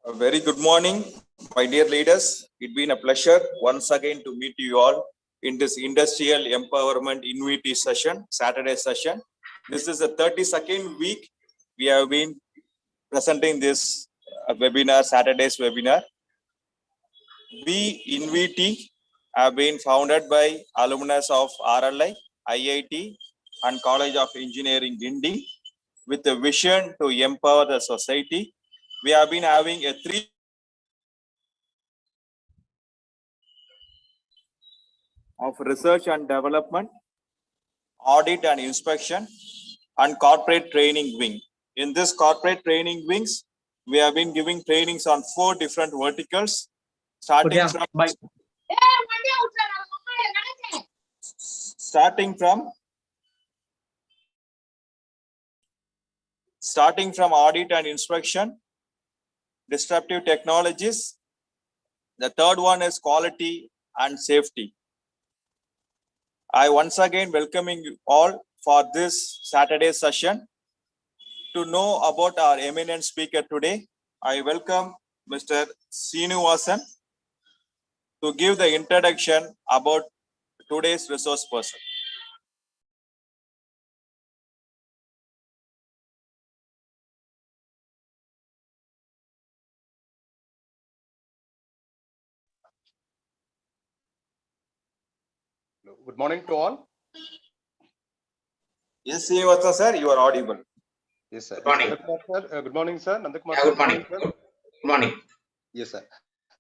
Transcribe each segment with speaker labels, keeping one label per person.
Speaker 1: A very good morning, my dear leaders. It's been a pleasure once again to meet you all in this Industrial Empowerment Innovity session, Saturday session. This is the 32nd week we have been presenting this webinar, Saturday's webinar. We INVT have been founded by alumnus of RLI, IIT and College of Engineering, Indy, with a vision to empower the society. We have been having a 3 of research and development, audit and inspection, and corporate training wing. In this corporate training wings, we have been giving trainings on 4 different verticals, starting from audit and inspection, disruptive technologies. The third one is quality and safety. I once again welcoming you all for this Saturday session. To know about our eminent speaker today, I welcome Mr. Srinivasan to give the introduction about today's resource person.
Speaker 2: Good morning to all.
Speaker 1: Yes, Srinivasan sir, you are audible.
Speaker 2: Yes, sir.
Speaker 3: Good morning.
Speaker 2: Good morning, sir.
Speaker 3: Yeah, good morning. Good morning.
Speaker 2: Yes, sir.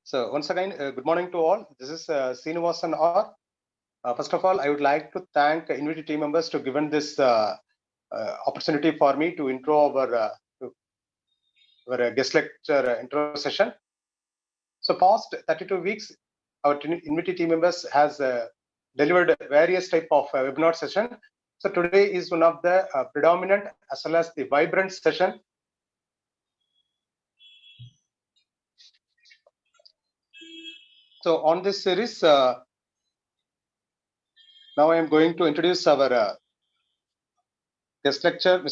Speaker 2: So once again, good morning to all. This is Srinivasan R. First of all, I would like to thank INVT team members to given this opportunity for me to intro our guest lecture intro session. So past 32 weeks, our INVT team members has delivered various type of webinar session. So today is one of the predominant as well as the vibrant session. So on this series, now I am going to introduce our guest lecture,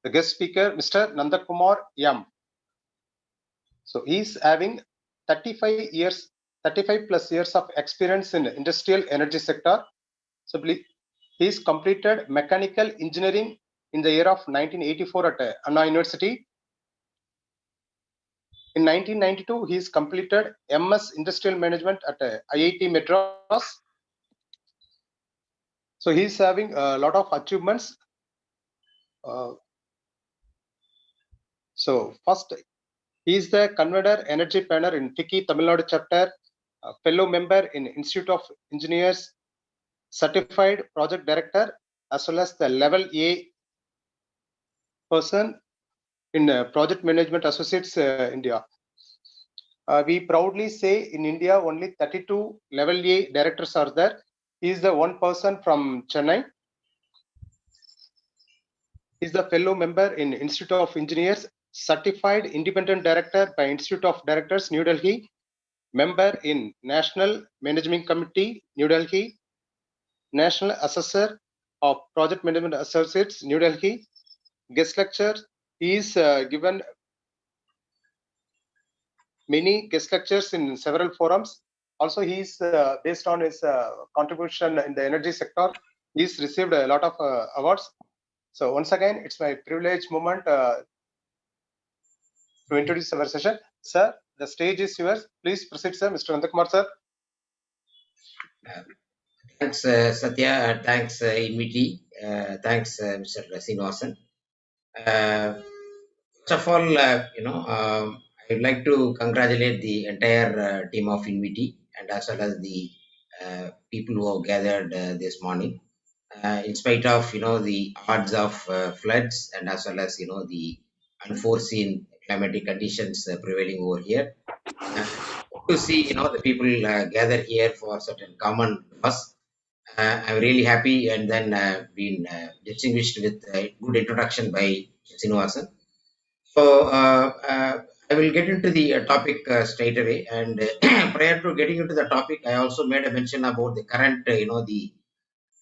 Speaker 2: the guest speaker, Mr. Nandakumar M. So he's having 35 plus years of experience in industrial energy sector. So he's completed mechanical engineering in the year of 1984 at Anna University. In 1992, he's completed MS Industrial Management at IIT Madras. So he's having a lot of achievements. So first, he is the Convener Energy Planner in Tiki Tamil Nadu chapter, a fellow member in Institute of Engineers, certified project director, as well as the level A person in Project Management Associates India. We proudly say in India only 32 level A directors are there. He is the one person from Chennai. He is the fellow member in Institute of Engineers, certified independent director by Institute of Directors, New Delhi, member in National Management Committee, New Delhi, National Assessor of Project Management Associates, New Delhi. Guest lecture, he is given many guest lectures in several forums. Also, he is based on his contribution in the energy sector. He's received a lot of awards. So once again, it's my privileged moment to introduce our session. Sir, the stage is yours. Please proceed, sir. Mr. Nandakumar, sir.
Speaker 3: Thanks, Satya. Thanks, INVT. Thanks, Mr. Srinivasan. First of all, I would like to congratulate the entire team of INVT and as well as the people who have gathered this morning. In spite of the odds of floods and as well as the unforeseen climatic conditions prevailing over here, to see the people gather here for certain common cause. I'm really happy and then been distinguished with a good introduction by Srinivasan. So I will get into the topic straight away. And prior to getting into the topic, I also made a mention about the current, the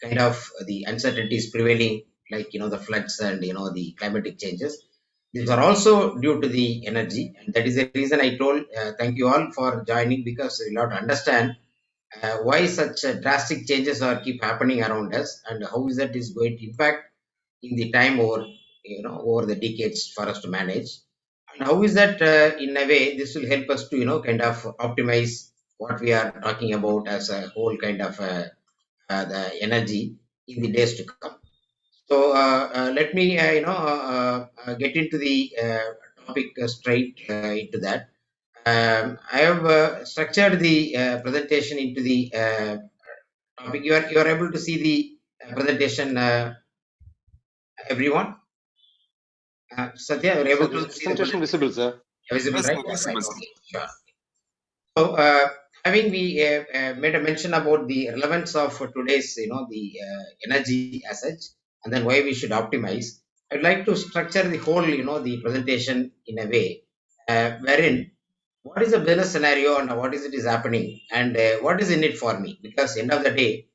Speaker 3: kind of the uncertainties prevailing, like the floods and the climatic changes. These are also due to the energy, and that is the reason I told thank you all for joining, because you have to understand why such drastic changes are keep happening around us, and how is that is going to impact in the time over, over the decades for us to manage, and how is that in a way this will help us to kind of optimize what we are talking about as a whole kind of the energy in the days to come. So let me get into the topic straight into that. I have structured the presentation into the topic. You are able to see the presentation, everyone. Satya, you're able
Speaker 2: Sir,
Speaker 3: to
Speaker 2: the
Speaker 3: see the
Speaker 2: presentation visible, sir.
Speaker 3: visible,
Speaker 1: Yes,
Speaker 3: right?
Speaker 1: sir,
Speaker 3: Right.
Speaker 1: visible, sir.
Speaker 3: Okay. Sure. So, having we made a mention about the relevance of today's, the energy as such, and then why we should optimize, I'd like to structure the whole, the presentation in a way wherein what is the business scenario and what is it is happening, and what is in it for me, because end of the day,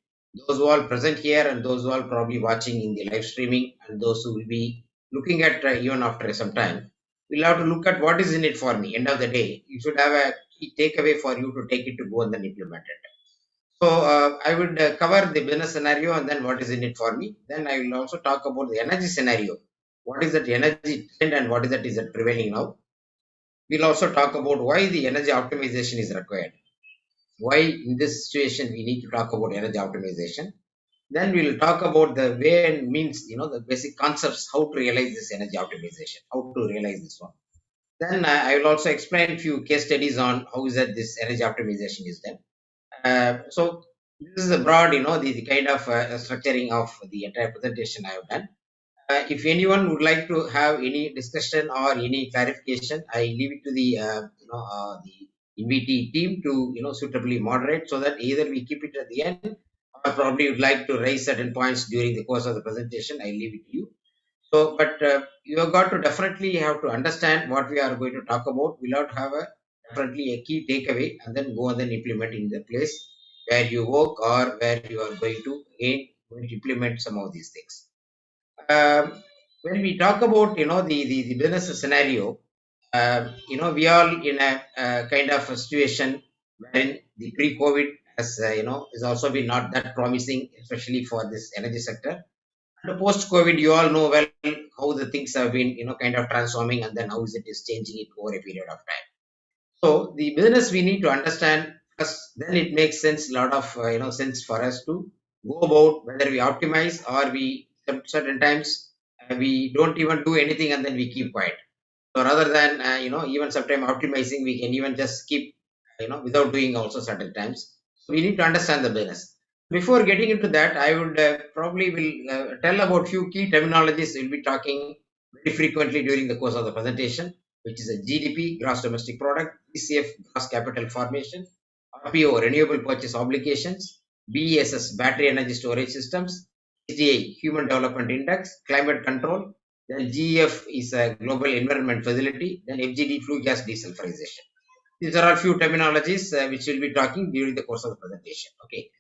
Speaker 3: those who are present here and those who are probably watching in the live streaming and those who will be looking at even after some time, we'll have to look at what is in it for me. End of the day, you should have a key takeaway for you to take it to go and then implement it. So I would cover the business scenario and then what is in it for me. Then I will also talk about the energy scenario. What is that energy trend and what is that is it prevailing now? We'll also talk about why the energy optimization is required. Why in this situation we need to talk about energy optimization. Then we will talk about the way and means, the basic concepts, how to realize this energy optimization, how to realize this one. Then I will also explain a few case studies on how is that this energy optimization is done. So this is a broad, the kind of structuring of the entire presentation I have done. If anyone would like to have any discussion or any clarification, I leave it to the NVT team to suitably moderate, so that either we keep it at the end or probably would like to raise certain points during the course of the presentation. I leave it to you. So, but you have got to definitely have to understand what we are going to talk about. We'll have to have a definitely a key takeaway and then go and then implement in the place where you work or where you are going to again going to implement some of these things. When we talk about the business scenario, we are in a kind of a situation wherein the pre-COVID has is also been not that promising, especially for this energy sector. And post-COVID, you all know well how the things have been kind of transforming, and then how is it is changing it over a period of time. So the business we need to understand first, then it makes sense, a lot of sense for us to go about whether we optimize or we certain times we don't even do anything and then we keep quiet. So rather than even sometime optimizing, we can even just keep without doing also certain times. So we need to understand the business. Before getting into that, I would probably will tell about few key terminologies we'll be talking very frequently during the course of the presentation, which is a GDP, gross domestic product, DCF, gross capital formation, RPO, renewable purchase obligations, BESS, battery energy storage systems, HDI, human development index, climate control, then GEF is a global environment facility, then FGD, flue gas desulfurization. These are all few terminologies which we'll be talking during the course of the presentation. Okay.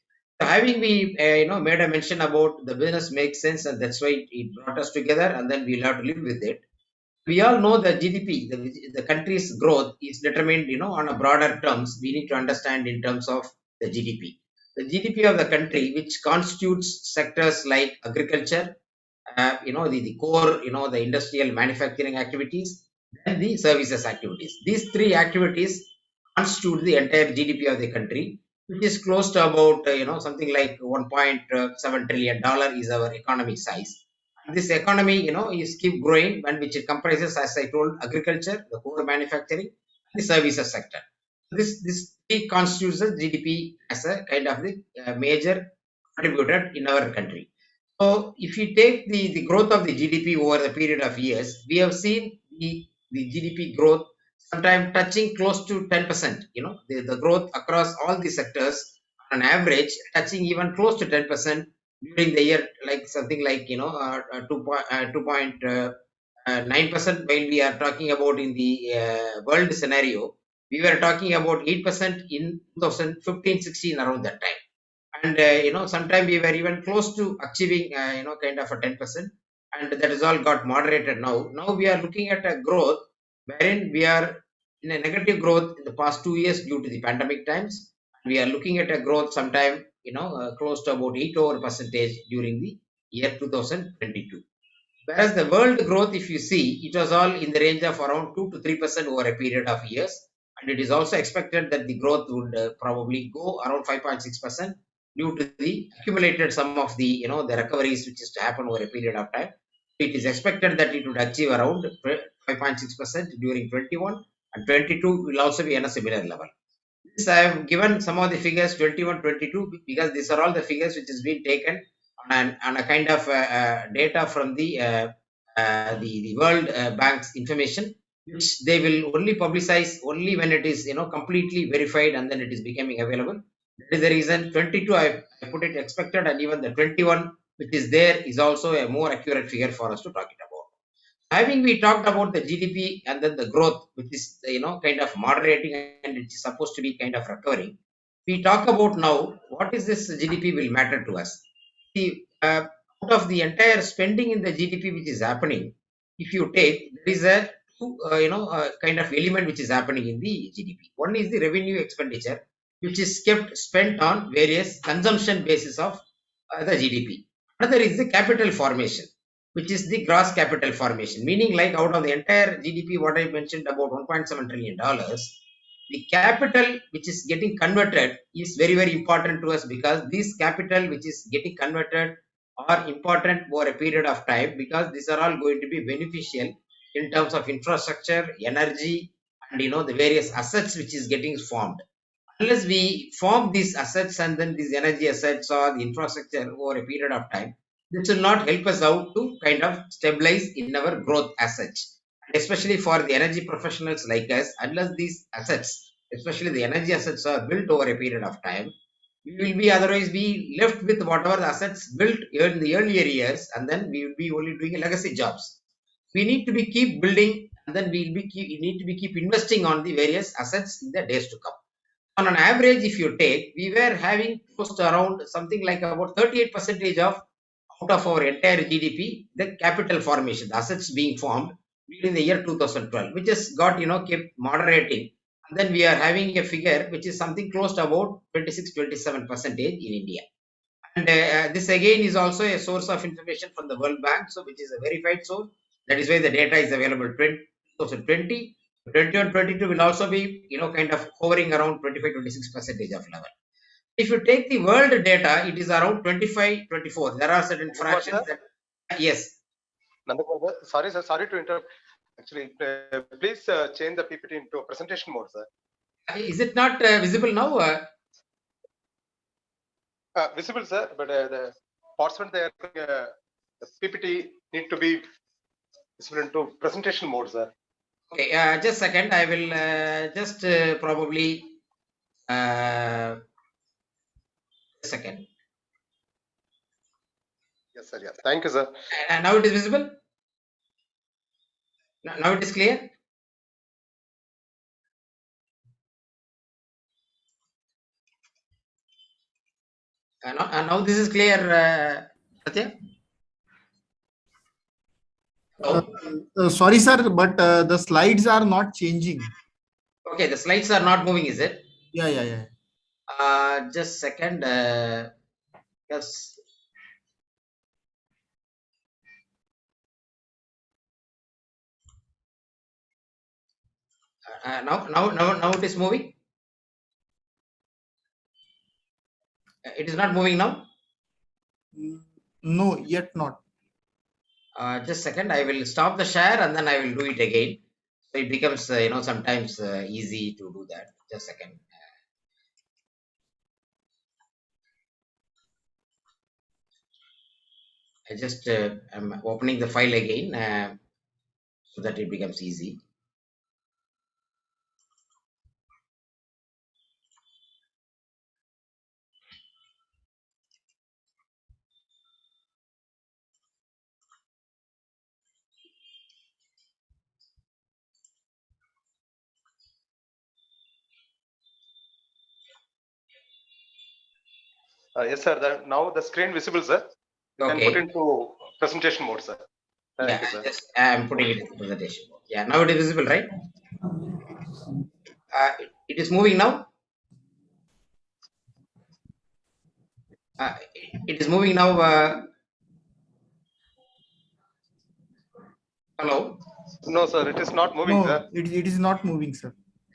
Speaker 3: So having we made a mention about the business makes sense, and that's why it brought us together, and then we'll have to live with it. We all know the GDP, the country's growth is determined, on a broader terms. We need to understand in terms of the GDP. The GDP of the country, which constitutes sectors like agriculture, the core, the industrial manufacturing activities, and the services activities. These three activities constitute the entire GDP of the country, which is close to about, something like $1.7 trillion is our economic size. This economy, is keep growing, and which comprises, as I told, agriculture, the core manufacturing, the services sector. This three constitutes the GDP as a kind of the major contributor in our country. So if you take the growth of the GDP over the period of years, we have seen the GDP growth sometimes touching close to 10%. The growth across all the sectors on average touching even close to 10% during the year, like something like 2.9%. While we are talking about in the world scenario, we were talking about 8% in 2015-16, around that time. And sometime we were even close to achieving kind of a 10%. and that is all got moderated now. Now we are looking at a growth wherein we are in a negative growth in the past 2 years due to the pandemic times. We are looking at a growth sometime, close to about 8% during the year 2022. Whereas the world growth, if you see, it was all in the range of around 2 to 3% over a period of years. And it is also expected that the growth would probably go around 5.6% due to the accumulated some of the, the recoveries which is to happen over a period of time. It is expected that it would achieve around 5.6% during 21, and 22 will also be on a similar level. This I have given some of the figures 21, 22 because these are all the figures which is being taken on a kind of data from the World Bank's information, which they will only publicize only when it is completely verified and then it is becoming available. That is the reason 22 I put it expected, and even the 21 which is there is also a more accurate figure for us to talk it about. Having we talked about the GDP and then the growth, which is kind of moderating and it's supposed to be kind of recovering, we talk about now what is this GDP will matter to us. See, out of the entire spending in the GDP which is happening, if you take, there is a kind of element which is happening in the GDP. One is the revenue expenditure, which is kept spent on various consumption basis of the GDP. Another is the capital formation, which is the gross capital formation, meaning like out of the entire GDP, what I mentioned about $1.7 trillion, the capital which is getting converted is very, very important to us because this capital which is getting converted are important for a period of time because these are all going to be beneficial in terms of infrastructure, energy, and the various assets which is getting formed. Unless we form these assets and then these energy assets or the infrastructure over a period of time, this will not help us out to kind of stabilize in our growth as such. And especially for the energy professionals like us, unless these assets, especially the energy assets, are built over a period of time, we will be otherwise be left with whatever the assets built in the earlier years, and then we will be only doing legacy jobs. We need to be keep building, and then we need to be keep investing on the various assets in the days to come. On an average, if you take, we were having close to around something like about 38% of out of our entire GDP, the capital formation, the assets being formed during the year 2012, which has got kept moderating, and then we are having a figure which is something close to about 26-27% in India. And this again is also a source of information from the World Bank, so which is a verified source. That is why the data is available 2020. 21, 22 will also be kind of hovering around 25-26% of level. If you take the world data, it is around 25-24. There are certain fractions that yes.
Speaker 2: Nandakumar, sorry sir, sorry to interrupt. Actually, please change the PPT into presentation mode, sir.
Speaker 3: Is it not visible now?
Speaker 2: Visible, sir, but the participant there, the PPT need to be visible into presentation mode, sir.
Speaker 3: Okay, just a second. I will just probably a second.
Speaker 2: Yes, sir. Yeah. Thank you, sir.
Speaker 3: And now it is visible. Now it is clear. Now this is clear, Satya.
Speaker 4: Sorry, sir, but the slides are not changing.
Speaker 3: Okay, the slides are not moving, is it?
Speaker 4: Yeah.
Speaker 3: Just a second. Yes. Now it is moving. It is not moving now.
Speaker 4: No, yet not.
Speaker 3: Just a second. I will stop the share and then I will do it again. So it becomes sometimes easy to do that. Just a second. I just am opening the file again so that it becomes easy.
Speaker 2: Yes, sir. Now the screen visible, sir. You can put into presentation mode, sir. Thank you, sir.
Speaker 3: I'm putting it in the presentation. Yeah, now it is visible, right? It is moving now. It is moving now. Hello.
Speaker 2: No, sir, it is not moving,
Speaker 4: No,
Speaker 2: sir.
Speaker 4: it is not moving, sir.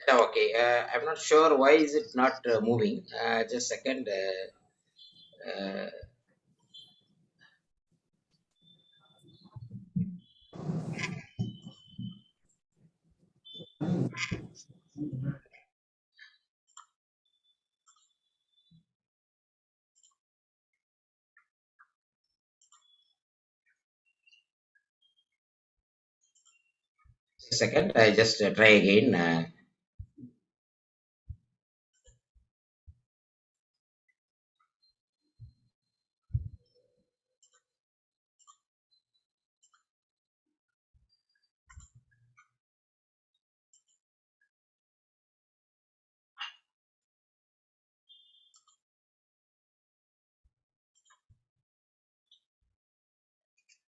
Speaker 3: Okay. I'm not sure why is it not moving. Just a second. Uh, just a second. I just try again.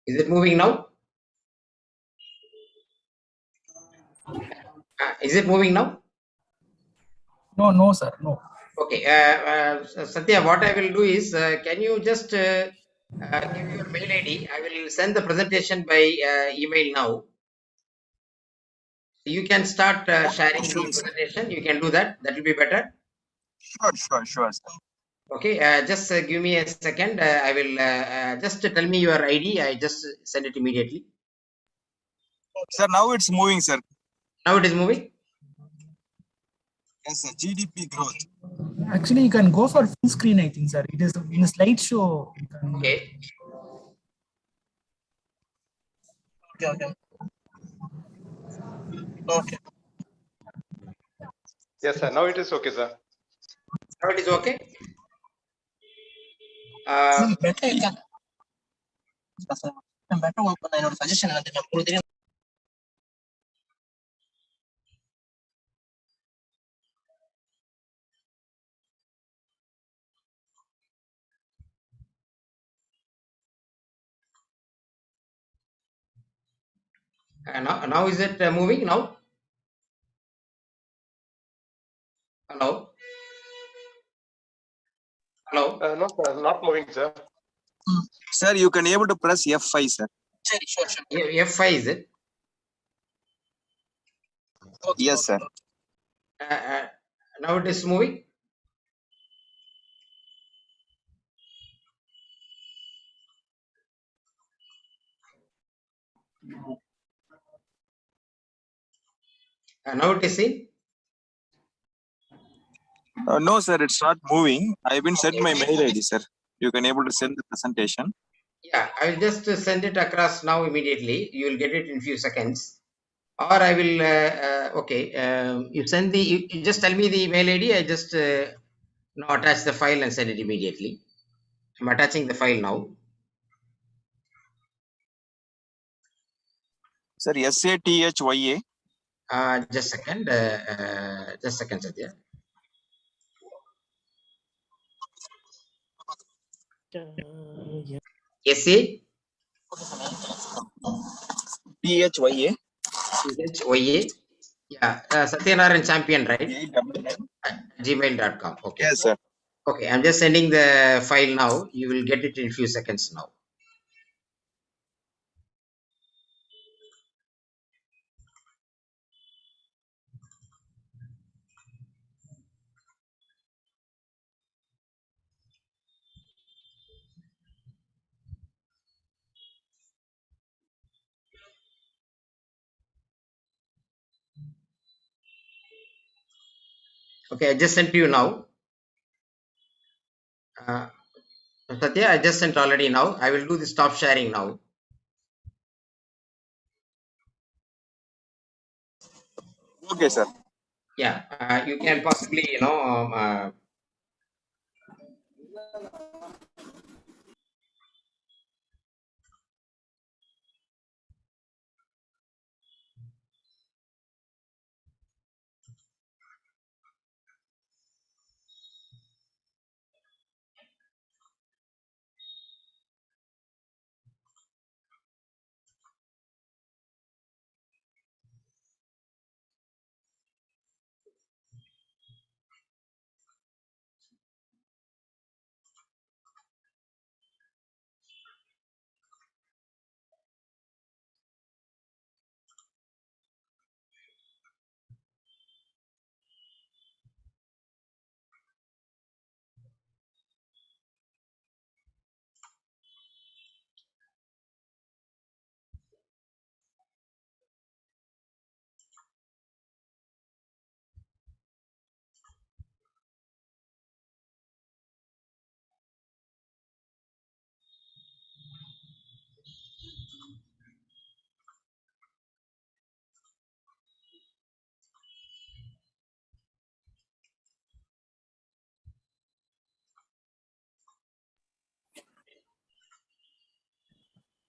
Speaker 3: Is it moving now? Is it moving now?
Speaker 5: No, sir, no.
Speaker 3: Okay. Satya, what I will do is, can you just give your mail ID? I will send the presentation by email now. You can start sharing the presentation. You can do that. That will be better.
Speaker 1: Sure, sir.
Speaker 3: Okay. Just give me a second. I will just tell me your ID. I just send it immediately.
Speaker 1: Sir, now it's moving, sir.
Speaker 3: Now it is moving.
Speaker 1: Yes, sir. GDP growth.
Speaker 5: Actually, you can go for full screen, I think, sir. It is in the slideshow. You can-
Speaker 3: Okay.
Speaker 5: Okay. Okay.
Speaker 2: Yes, sir. Now it is okay, sir.
Speaker 3: Now it is okay.
Speaker 5: Better you can. Better open your suggestion and then approve the
Speaker 3: now is it moving now? Hello. Hello.
Speaker 2: No, sir, not moving, sir.
Speaker 1: Sir, you can able to press F5, sir.
Speaker 5: sure.
Speaker 3: F5 is it?
Speaker 5: Okay,
Speaker 1: Yes, sir.
Speaker 3: Now it is moving. Now it is seen.
Speaker 1: No, sir, it's not moving. I have been sent my mail ID, sir. You can able to send the presentation.
Speaker 3: Yeah, I will just send it across now immediately. You will get it in few seconds. Or I will, okay, you send the, you just tell me the email ID. I just attach the file and send it immediately. I'm attaching the file now.
Speaker 1: Sir, SATHYA.
Speaker 3: Just a second, Satya. SA,
Speaker 1: THYA.
Speaker 3: THYA. Yeah, Satyanaran Champion, right?
Speaker 1: 899.
Speaker 3: Gmail.com. Okay.
Speaker 1: Yes, sir.
Speaker 3: Okay, I'm just sending the file now. You will get it in few seconds now. Okay, I just sent to you now. Satya, I just sent already now. I will do the stop sharing now.
Speaker 1: Okay, sir.
Speaker 3: Yeah, you can possibly,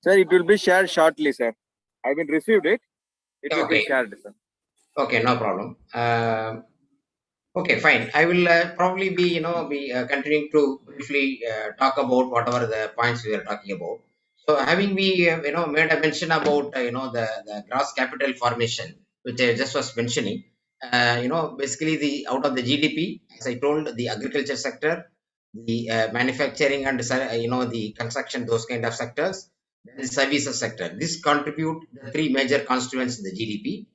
Speaker 1: Sir, it will be shared shortly, sir. I will received it. It will be
Speaker 3: Okay.
Speaker 1: shared, sir.
Speaker 3: Okay, no problem. Okay, fine. I will probably be continuing to briefly talk about whatever the points we are talking about. So having we made a mention about the gross capital formation, which I just was mentioning. Basically the out of the GDP, as I told, the agriculture sector, the manufacturing and the construction, those kind of sectors, the services sector. This contribute the three major constituents in the GDP,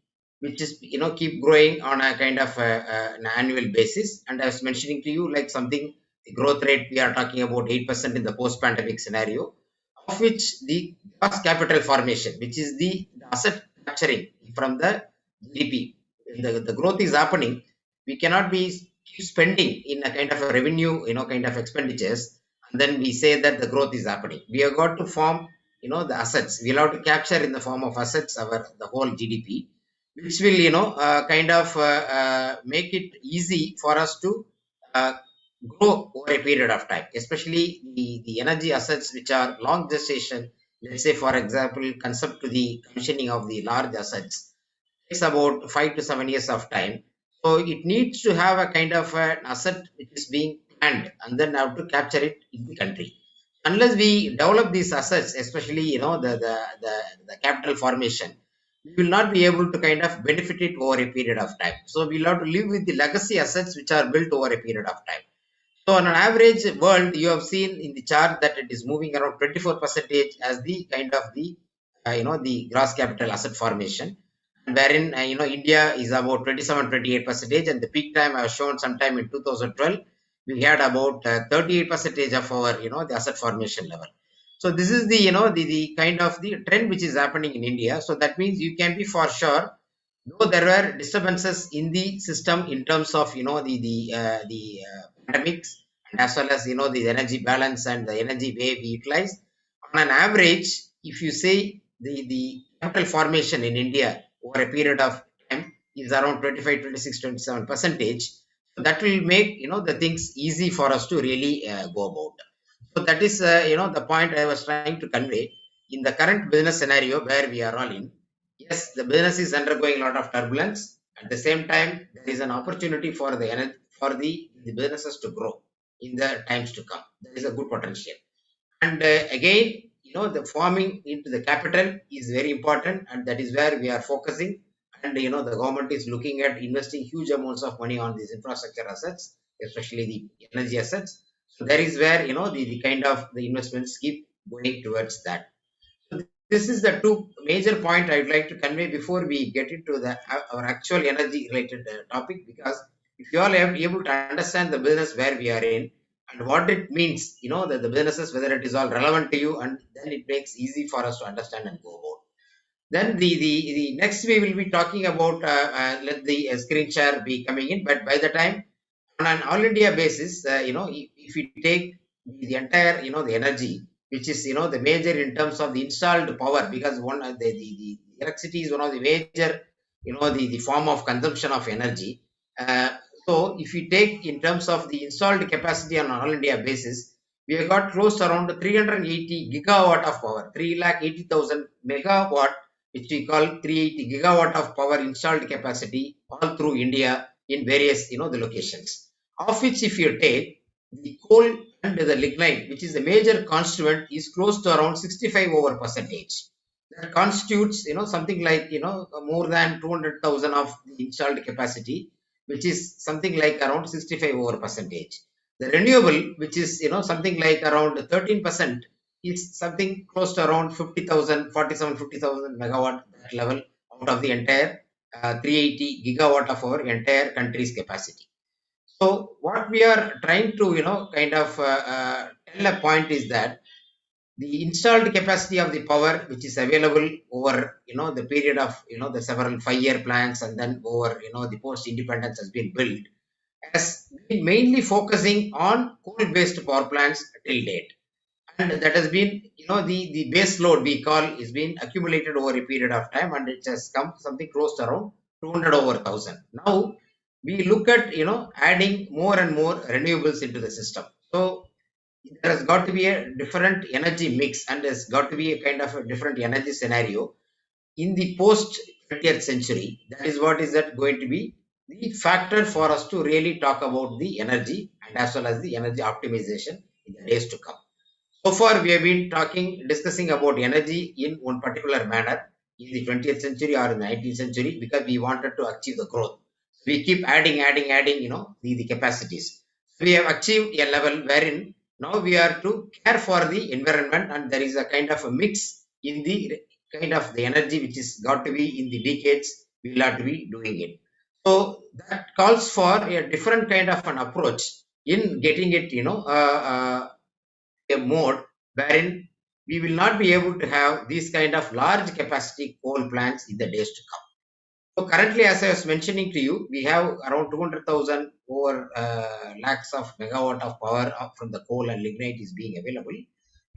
Speaker 3: which is keep growing on a kind of an annual basis. And I was mentioning to you like something, the growth rate we are talking about 8% in the post-pandemic scenario, of which the gross capital formation, which is the asset capturing from the GDP, the growth is happening. We cannot be keep spending in a kind of a revenue, kind of expenditures, and then we say that the growth is happening. We have got to form, the assets. We'll have to capture in the form of assets the whole GDP, which will make it easy for us to uh, grow over a period of time, especially the energy assets which are long gestation. Let's say, for example, concept to the commissioning of the large assets takes about 5 to 7 years of time. So it needs to have a kind of an asset which is being planned and then have to capture it in the country. Unless we develop these assets, especially the capital formation, we will not be able to kind of benefit it over a period of time. So we'll have to live with the legacy assets which are built over a period of time. So on an average world, you have seen in the chart that it is moving around 24% as the kind of the gross capital asset formation, and wherein India is about 27-28%, and the peak time I was shown sometime in 2012, we had about 38% of our the asset formation level. So this is the the kind of the trend which is happening in India. So that means you can be for sure, though there were disturbances in the system in terms of the pandemics, and as well as the energy balance and the energy way we utilize. On an average, if you say the capital formation in India over a period of time is around 25, 26, 27%, so that will make the things easy for us to really go about. So that is the point I was trying to convey in the current business scenario where we are all in. Yes, the business is undergoing a lot of turbulence. At the same time, there is an opportunity for the businesses to grow in the times to come. There is a good potential. And again, the forming into the capital is very important, and that is where we are focusing. And the government is looking at investing huge amounts of money on these infrastructure assets, especially the energy assets. So there is where the kind of the investments keep going towards that. This is the two major point I would like to convey before we get into our actual energy related topic, because if you all are able to understand the business where we are in and what it means, the businesses, whether it is all relevant to you, and then it makes easy for us to understand and go about. Then the next we will be talking about, let the screen share be coming in, but by the time on an all India basis, if we take the entire, the energy, which is, the major in terms of the installed power, because the electricity is one of the major, the form of consumption of energy. So if we take in terms of the installed capacity on an all India basis, we have got close to around 380 gigawatt of power, 380,000 megawatt, which we call 380 gigawatt of power installed capacity all through India in various, the locations. Of which, if you take the coal and the lignite, which is the major constituent, is close to around 65%. That constitutes, something like, more than 200,000 of the installed capacity, which is something like around 65%. The renewable, which is, something like around 13%, is something close to around 50,000, 50,000 megawatt that level out of the entire 380 gigawatt of our entire country's capacity. So what we are trying to, tell a point is that the installed capacity of the power, which is available over, the period of, the several 5-year plans, and then over, the post-independence has been built, has been mainly focusing on coal-based power plants till date. And that has been, the base load we call is being accumulated over a period of time, and it has come something close to around 200 over 1,000. Now, we look at, adding more and more renewables into the system. So, there has got to be a different energy mix and there's got to be a kind of a different energy scenario in the post 20th century. That is what is that going to be the factor for us to really talk about the energy and as well as the energy optimization in the days to come. So far, we have been discussing about energy in one particular manner in the 20th century or in the 19th century because we wanted to achieve the growth. We keep adding, the capacities. We have achieved a level wherein now we are to care for the environment and there is a kind of a mix in the kind of the energy which is got to be in the decades, we will have to be doing it. So that calls for a different kind of an approach in getting it, a mode wherein we will not be able to have these kind of large capacity coal plants in the days to come. So currently, as I was mentioning to you, we have around 200,000 over lakhs of megawatt of power from the coal and lignite is being available,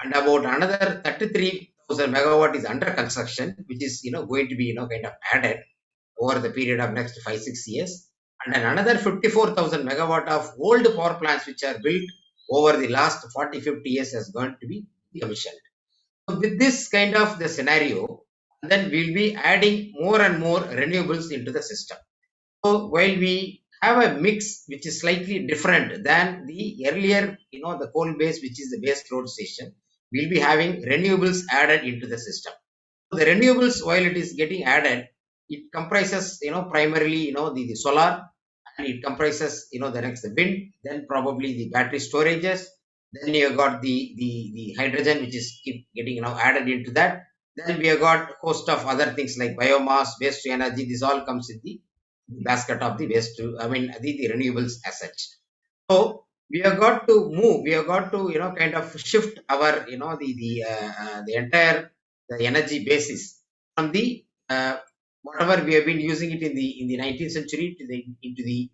Speaker 3: and about another 33,000 megawatt is under construction, which is going to be kind of added over the period of next 5-6 years, and then another 54,000 megawatt of old power plants which are built over the last 40-50 years is going to be commissioned. So with this kind of the scenario, then we'll be adding more and more renewables into the system. So while we have a mix which is slightly different than the earlier, the coal base, which is the base load station, we'll be having renewables added into the system. So the renewables, while it is getting added, it comprises, primarily, the solar, and it comprises, the next the wind, then probably the battery storages, then you have got the hydrogen, which is keep getting added into that. Then we have got a host of other things like biomass, waste to energy. This all comes in the basket of the waste to, the renewables as such. So we have got to move. We have got to kind of shift our the entire the energy basis from the whatever we have been using it in the 19th century to into the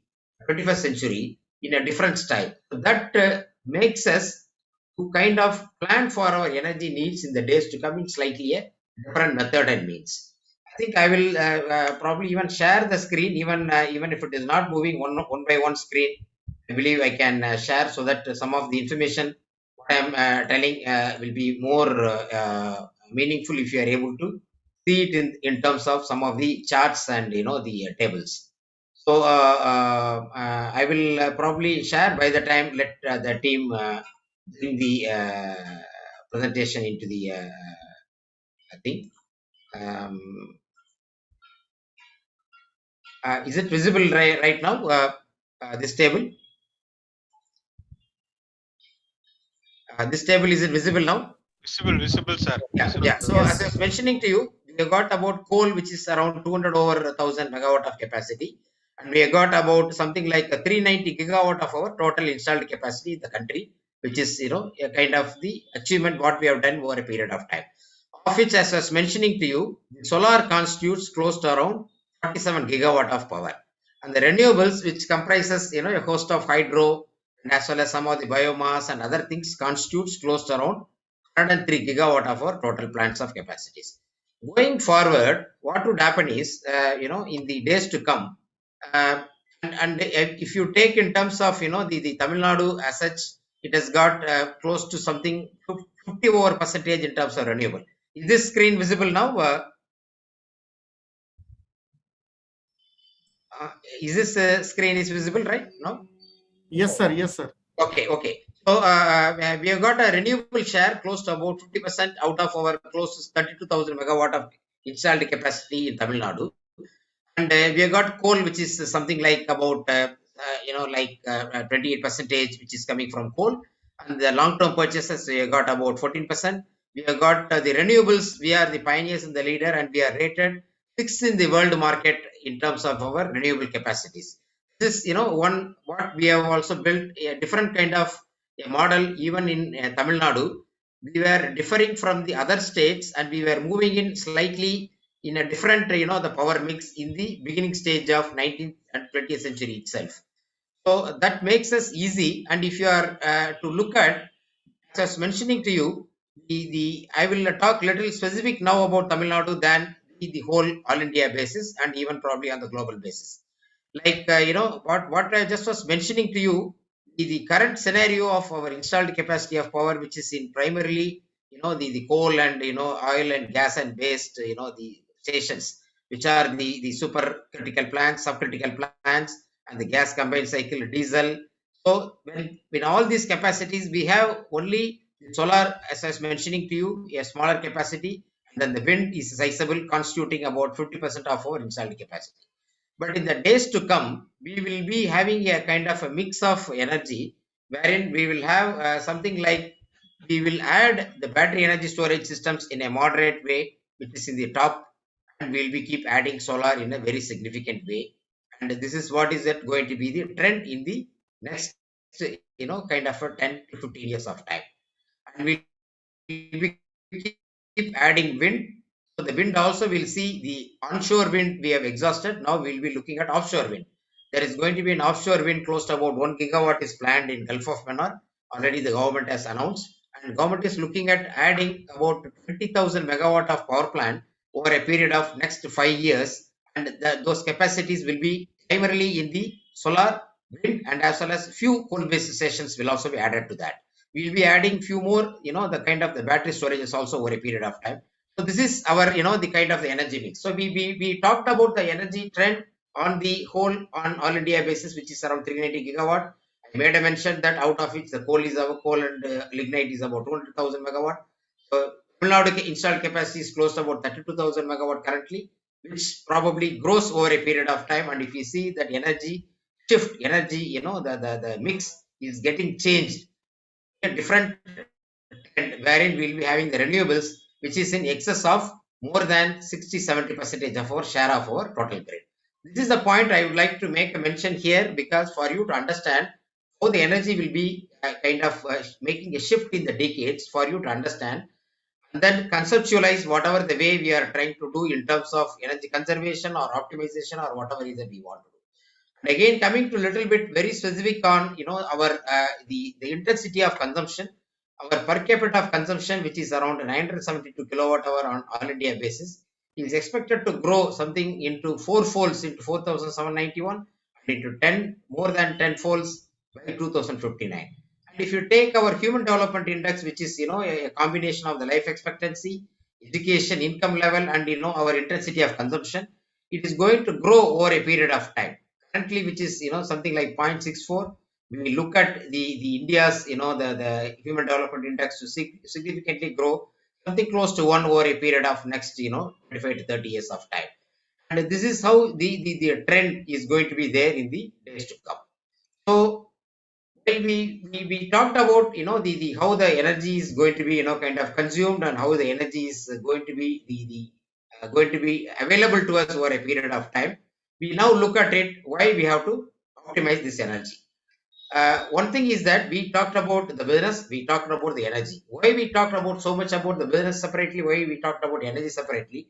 Speaker 3: 21st century in a different style. So that makes us to kind of plan for our energy needs in the days to come in slightly a different method and means. I think I will probably even share the screen, even if it is not moving one by one screen. I believe I can share so that some of the information what I am telling will be more meaningful if you are able to see it in terms of some of the charts and the tables. So I will probably share by the time let the team bring the presentation into the thing. Is it visible right now? This table. This table, is it visible now?
Speaker 6: Visible, sir.
Speaker 3: Yeah,
Speaker 6: Visible.
Speaker 3: yeah. So as I was mentioning to you, we have got about coal, which is around 200 over 1,000 megawatt of capacity, and we have got about something like 390 gigawatt of our total installed capacity in the country, which is a kind of the achievement what we have done over a period of time. Of which, as I was mentioning to you, solar constitutes close to around 47 gigawatt of power, and the renewables, which comprises a host of hydro and as well as some of the biomass and other things, constitutes close to around 103 gigawatt of our total plants of capacities. Going forward, what would happen is, in the days to come, and if you take in terms of, the Tamil Nadu as such, it has got close to something 50 over percentage in terms of renewable. Is this screen visible now? Is this screen is visible right now?
Speaker 4: Yes, sir. Yes, sir.
Speaker 3: Okay. So we have got a renewable share close to about 50% out of our close to 32,000 megawatt of installed capacity in Tamil Nadu, and we have got coal, which is something like about 28 percentage, which is coming from coal, and the long-term purchases we have got about 14%. We have got the renewables. We are the pioneers and the leader, and we are rated 6th in the world market in terms of our renewable capacities. This one what we have also built a different kind of a model even in Tamil Nadu. We were differing from the other states and we were moving in slightly in a different the power mix in the beginning stage of 19th and 20th century itself. So that makes us easy, and if you are to look at, as I was mentioning to you, I will talk little specific now about Tamil Nadu than the whole all India basis and even probably on the global basis. Like what I just was mentioning to you, the current scenario of our installed capacity of power, which is in primarily, the coal and, oil and gas and based, the stations, which are the super critical plants, subcritical plants, and the gas combined cycle diesel. So when all these capacities, we have only the solar, as I was mentioning to you, a smaller capacity, and then the wind is sizable, constituting about 50% of our installed capacity. But in the days to come, we will be having a kind of a mix of energy, wherein we will have something like, we will add the battery energy storage systems in a moderate way, which is in the top, and we'll be keep adding solar in a very significant way. And this is what is that going to be the trend in the next, kind of a 10 to 15 years of time. And we keep adding wind. So the wind also, will see the onshore wind we have exhausted. Now we'll be looking at offshore wind. There is going to be an offshore wind close to about 1 gigawatt is planned in Gulf of Mannar. Already the government has announced, and government is looking at adding about 20,000 megawatt of power plant over a period of next 5 years. And those capacities will be primarily in the solar, wind, and as well as few coal-based stations will also be added to that. We'll be adding few more, the kind of the battery storage is also over a period of time. So this is our, the kind of the energy mix. So we talked about the energy trend on the whole on all India basis, which is around 390 gigawatt. I made a mention that out of which the coal and lignite is about 200,000 megawatt. So Tamil Nadu installed capacity is close to about 32,000 megawatt currently, which probably grows over a period of time. And if you see that energy shift, the mix is getting changed, a different trend, wherein we'll be having the renewables, which is in excess of more than 60-70% of our share of our total grid. This is the point I would like to make a mention here, because for you to understand how the energy will be making a shift in the decades, for you to understand, and then conceptualize whatever the way we are trying to do in terms of energy conservation or optimization or whatever it is that we want to do. And again, coming to a little bit very specific on, our the intensity of consumption, our per capita of consumption, which is around 972 kilowatt hour on all India basis, is expected to grow something into 4 folds into 4,791 and into more than 10 folds by 2059. And if you take our human development index, which is, a combination of the life expectancy, education, income level, and, our intensity of consumption, it is going to grow over a period of time. Currently, which is, something like 0.64. When we look at the India's, the human development index to significantly grow something close to 1 over a period of next, 25 to 30 years of time. And this is how the trend is going to be there in the days to come. So when we talked about, the how the energy is going to be, kind of consumed, and how the energy is going to be going to be available to us over a period of time. We now look at it, why we have to optimize this energy. One thing is that we talked about the business, we talked about the energy. Why we talked about so much about the business separately, why we talked about energy separately?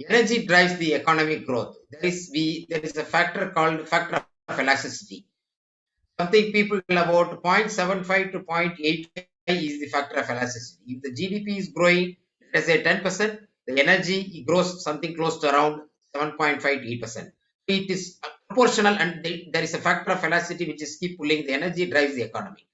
Speaker 3: Energy drives the economic growth. There is a factor called factor of elasticity. Something people tell about 0.75 to 0.85 is the factor of elasticity. If the GDP is growing, let's say 10%, the energy grows something close to around 7.5 to 8%. It is proportional, and there is a factor of elasticity which is keep pulling the energy, drives the economy.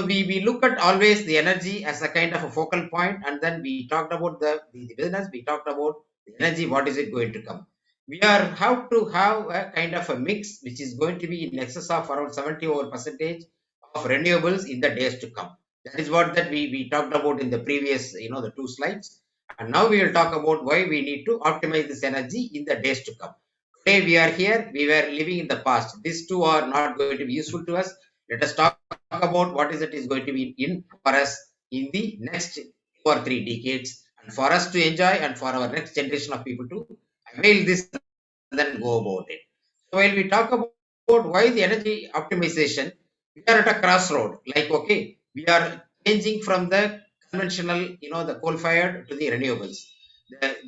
Speaker 3: So we look at always the energy as a kind of a focal point, and then we talked about the business, we talked about the energy, what is it going to come. We have to have a kind of a mix which is going to be in excess of around 70% of renewables in the days to come. That is what that we talked about in the previous, the 2 slides. And now we will talk about why we need to optimize this energy in the days to come. Today we are here, we were living in the past. These two are not going to be useful to us. Let us talk about what is it is going to be in for us in the next 2 or 3 decades, and for us to enjoy, and for our next generation of people to avail this and then go about it. So while we talk about why the energy optimization, we are at a crossroad. Like, okay, we are changing from the conventional, the coal-fired to the renewables.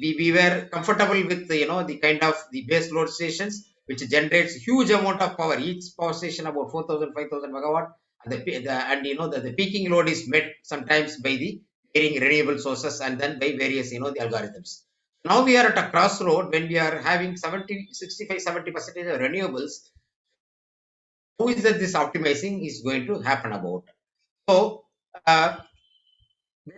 Speaker 3: We were comfortable with the kind of the base load stations, which generates huge amount of power. Each power station about 4,000, 5,000 megawatt, and the peaking load is met sometimes by the varying renewable sources, and then by various the algorithms. Now we are at a crossroad. when we are having 65-70% of renewables. So we will have to optimize this energy in the days to come. Today we are here, we were living in the past. These two are not going to be useful to us. Let us talk about what is it is going to be in for us in the next 2 or 3 decades. And for us to enjoy, and for our next generation of people to avail this and then go about it. So while we talk about why the energy optimization, we are at a crossroad. Like, okay, we are changing from the conventional, the coal-fired to the renewables. how is that this optimizing is going to happen about. So when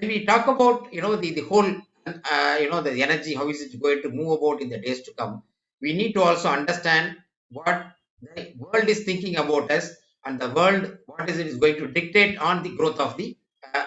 Speaker 3: we talk about the whole the energy, how is it going to move about in the days to come, we need to also understand what the world is thinking about us, and the world what is it is going to dictate on the growth of the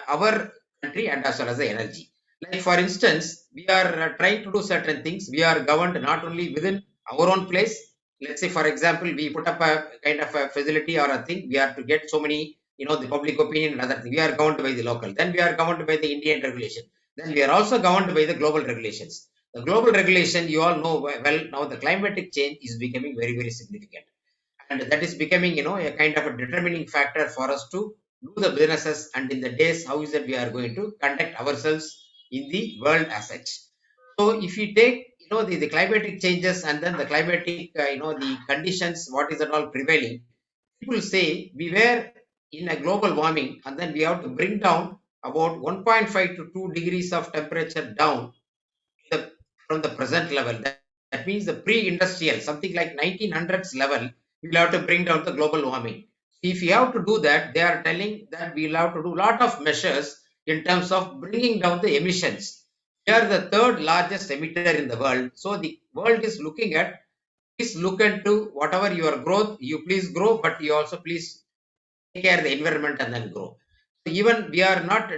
Speaker 3: our country and as well as the energy. Like for instance, we are trying to do certain things. We are governed not only within our own place. Let's say for example, we put up a kind of a facility or a thing, we are to get so many the public opinion and other things. We are governed by the local, then we are governed by the Indian regulation, then we are also governed by the global regulations. The global regulation, you all know well, now the climatic change is becoming very, very significant, and that is becoming a kind of a determining factor for us to do the businesses, and in the days how is that we are going to conduct ourselves in the world as such. So if you take the climatic changes and then the climatic the conditions, what is at all prevailing, people say we were in a global warming, and then we have to bring down about 1.5 to 2 degrees of temperature down from the present level. That means the pre-industrial, something like 1900s level, we will have to bring down the global warming. If you have to do that, they are telling that we will have to do a lot of measures in terms of bringing down the emissions. We are the third largest emitter in the world. So the world is looking at, please look into whatever your growth, you please grow, but you also please take care of the environment and then grow. So even we are not,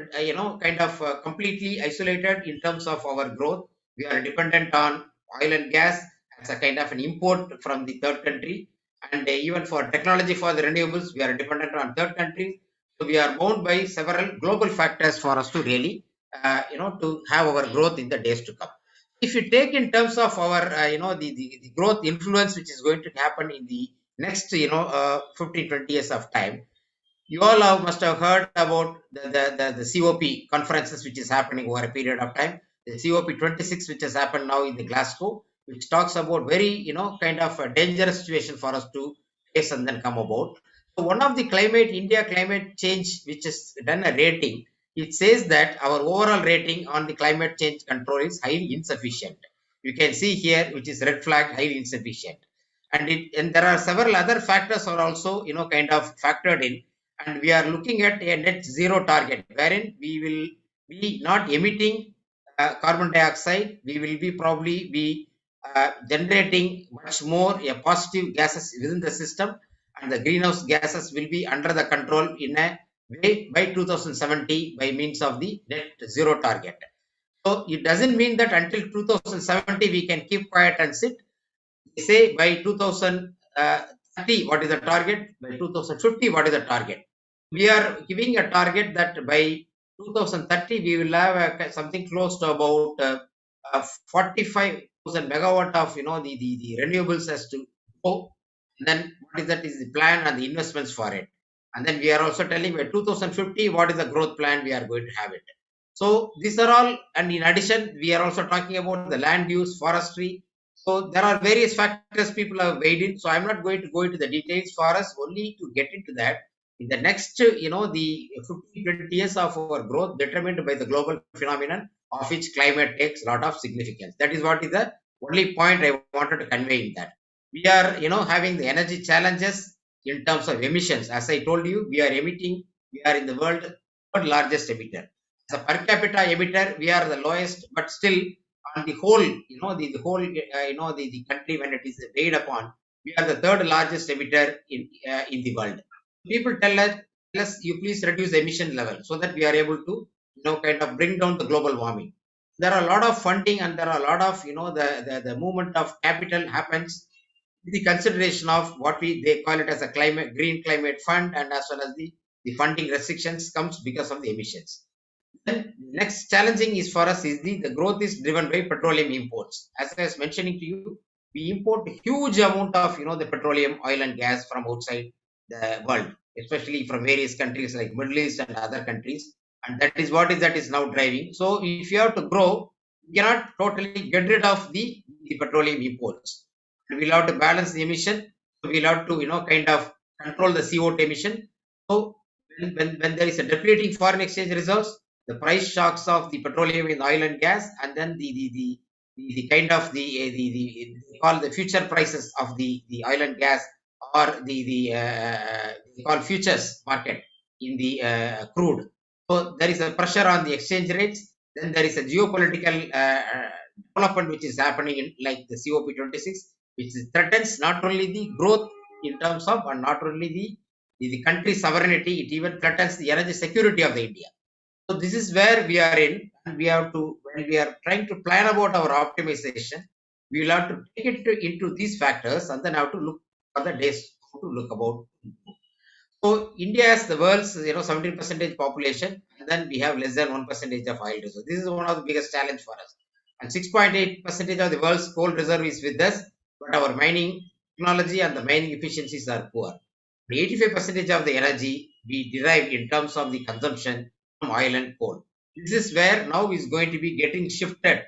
Speaker 3: kind of completely isolated in terms of our growth. We are dependent on oil and gas as a kind of an import from the third country, and even for technology for the renewables, we are dependent on third countries. So we are bound by several global factors for us to really, to have our growth in the days to come. If you take in terms of our, the growth influence which is going to happen in the next, 15-20 years of time, you all must have heard about the COP conferences which is happening over a period of time. The COP26 which has happened now in the Glasgow, which talks about very kind of a dangerous situation for us to face and then come about. So one of the India climate change which has done a rating, it says that our overall rating on the climate change control is highly insufficient. You can see here which is red flag, highly insufficient, and there are several other factors are also kind of factored in. And we are looking at a net zero target wherein we will be not emitting carbon dioxide. We will be probably be generating much more positive gases within the system, and the greenhouse gases will be under the control in a way by 2070 by means of the net zero target. So it doesn't mean that until 2070 we can keep quiet and sit. They say by 2030 what is the target, by 2050 what is the target. We are giving a target that by 2030 we will have something close to about 45,000 megawatt of the renewables as to go. And then what is that is the plan and the investments for it. And then we are also telling by 2050 what is the growth plan we are going to have it. So these are all, and in addition we are also talking about the land use, forestry. So there are various factors people have weighed in. So I'm not going to go into the details for us, only to get into that. In the next, the 50-20 years of our growth determined by the global phenomenon of which climate takes a lot of significance. That is what is the only point I wanted to convey in that. We are, having the energy challenges in terms of emissions. As I told you, we are in the world third largest emitter. As a per capita emitter, we are the lowest, but still on the whole, the country when it is weighed upon, we are the third largest emitter in the world. People tell us, you please reduce the emission level so that we are able to, kind of bring down the global warming. There are a lot of funding and there are a lot of, the movement of capital happens with the consideration of what they call it as a green climate fund, and as well as the funding restrictions comes because of the emissions. Then next challenging is for us is the growth is driven by petroleum imports. As I was mentioning to you, we import huge amount of, the petroleum, oil and gas from outside the world, especially from various countries like Middle East and other countries, and that is what is now driving. So if you have to grow, you cannot totally get rid of the petroleum imports. We'll have to balance the emission. We'll have to kind of control the CO2 emission. So when there is a depleting foreign exchange reserves, the price shocks of the petroleum and oil and gas, and then the kind of they call the future prices of the oil and gas or they call futures market in the crude. So there is a pressure on the exchange rates. Then there is a geopolitical development which is happening in like the COP26, which threatens not only the growth in terms of and not only the country's sovereignty, it even threatens the energy security of the India. So this is where we are in, and we have to, when we are trying to plan about our optimization, we will have to take it into these factors and then have to look for the days to look about. So India has the world's 17% population, and then we have less than 1% of oil reserve. This is one of the biggest challenge for us. And 6.8% of the world's coal reserve is with us, but our mining technology and the mining efficiencies are poor. 85% of the energy we derive in terms of the consumption from oil and coal. This is where now is going to be getting shifted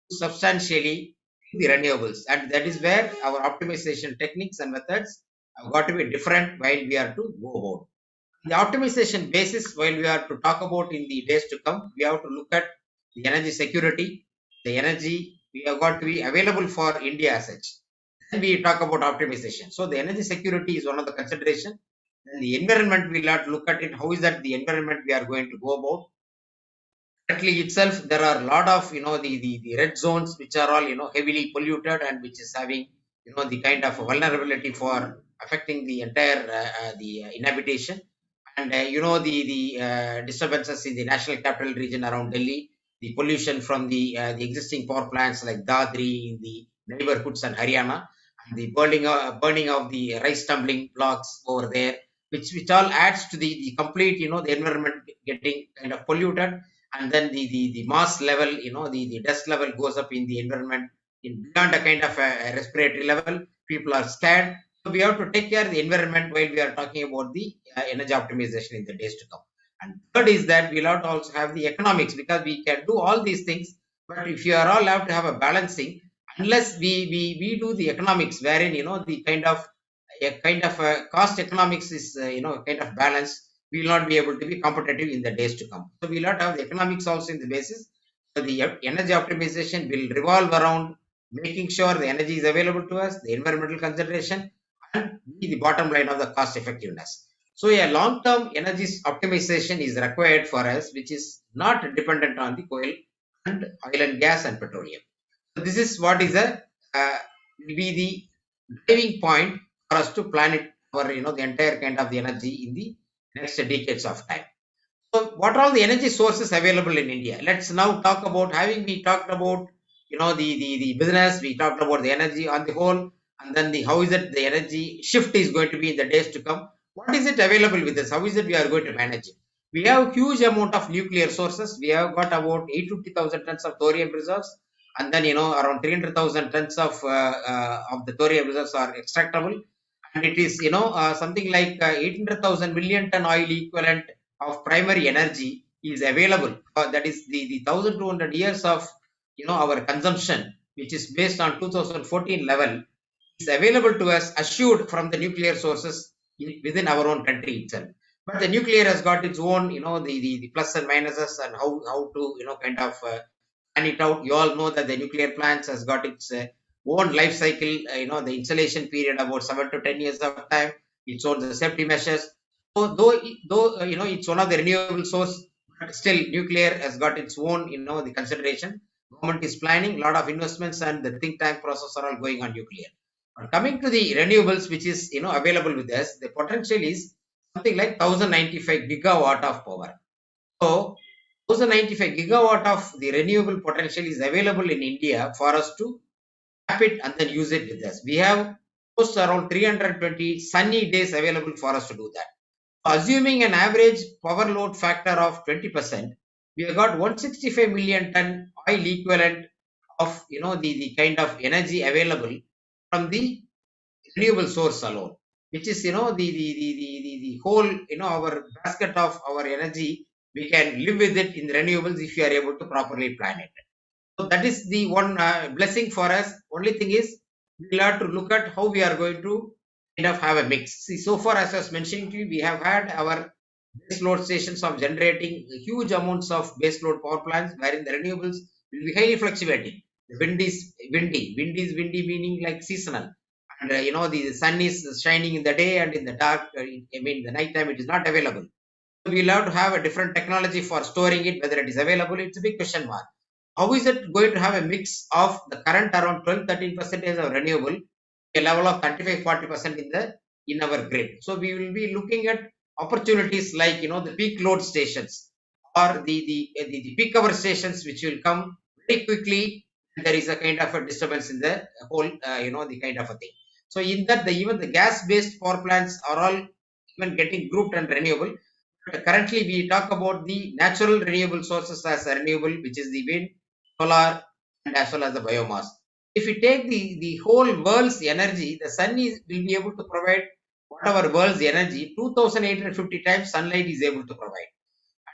Speaker 3: substantially to the renewables, and that is where our optimization techniques and methods have got to be different while we are to go about. The optimization basis, while we are to talk about in the days to come, we have to look at the energy security, the energy we have got to be available for India as such. Then we talk about optimization. So the energy security is one of the consideration. Then the environment, we'll have to look at it. How is that the environment we are going to go about? Currently itself, there are a lot of the red zones which are all heavily polluted and which is having the kind of vulnerability for affecting the entire inhabitation. And the disturbances in the national capital region around Delhi, the pollution from the existing power plants like Dadri in the neighborhoods and Haryana, and the burning of the rice tumbling blocks over there, which all adds to the complete the environment getting kind of polluted, and then the mass level the dust level goes up in the environment in beyond a kind of a respiratory level. People are scared. So we have to take care of the environment while we are talking about the energy optimization in the days to come. And third is that we'll have to also have the economics, because we can do all these things, but if you are all have to have a balancing, unless we do the economics wherein the kind of cost economics is kind of balance, we will not be able to be competitive in the days to come. So we'll have to have the economics also in the basis. So the energy optimization will revolve around making sure the energy is available to us, the environmental consideration, and the bottom line of the cost effectiveness. So a long-term energy optimization is required for us, which is not dependent on the coal and oil and gas and petroleum. So this is what is will be the driving point for us to plan it for the entire kind of the energy in the next decades of time. So what are all the energy sources available in India? Let's now talk about, having we talked about the business, we talked about the energy on the whole, and then how is it the energy shift is going to be in the days to come. What is it available with us? How is it we are going to manage it? We have huge amount of nuclear sources. We have got about 850,000 tons of thorium reserves, and then around 300,000 tons of the thorium reserves are extractable, and it is something like 800,000 million ton oil equivalent of primary energy is available. That is the 1,200 years of our consumption, which is based on 2014 level, is available to us assured from the nuclear sources within our own country itself. But the nuclear has got its own the plus and minuses, and how to kind of plan it out. You all know that the nuclear plants has got its own life cycle, the installation period about 7 to 10 years of time, its own the safety measures. So though it's one of the renewable source, but still nuclear has got its own the consideration. Government is planning a lot of investments, and the think tank process are all going on nuclear. But coming to the renewables, which is available with us, the potential is something like 1095 gigawatt of power. So 1095 gigawatt of the renewable potential is available in India for us to tap it and then use it with us. We have close to around 320 sunny days available for us to do that. Assuming an average power load factor of 20%, we have got 165 million ton oil equivalent of the kind of energy available from the renewable source alone, which is the whole our basket of our energy. We can live with it in renewables if you are able to properly plan it. So that is the one blessing for us. Only thing is, we'll have to look at how we are going to kind of have a mix. See, so far as I was mentioning to you, we have had our base load stations of generating huge amounts of base load power plants, wherein the renewables will be highly fluctuating. The wind is windy. Wind is windy meaning like seasonal. and the sun is shining in the day and in the dark, the night time it is not available. We'll have to have a different technology for storing it, whether it is available, it's a big question mark. How is it going to have a mix of the current around 12-13% of renewable, a level of 35-40% in our grid? So we will be looking at opportunities like the peak load stations or the peak hour stations, which will come very quickly. There is a kind of a disturbance in the whole, the kind of a thing. So in that, even the gas-based power plants are all even getting grouped and renewable. Currently, we talk about the natural renewable sources as a renewable, which is the wind, solar, and as well as the biomass. If we take the whole world's energy, the sun will be able to provide whatever world's energy, 2,850 times sunlight is able to provide.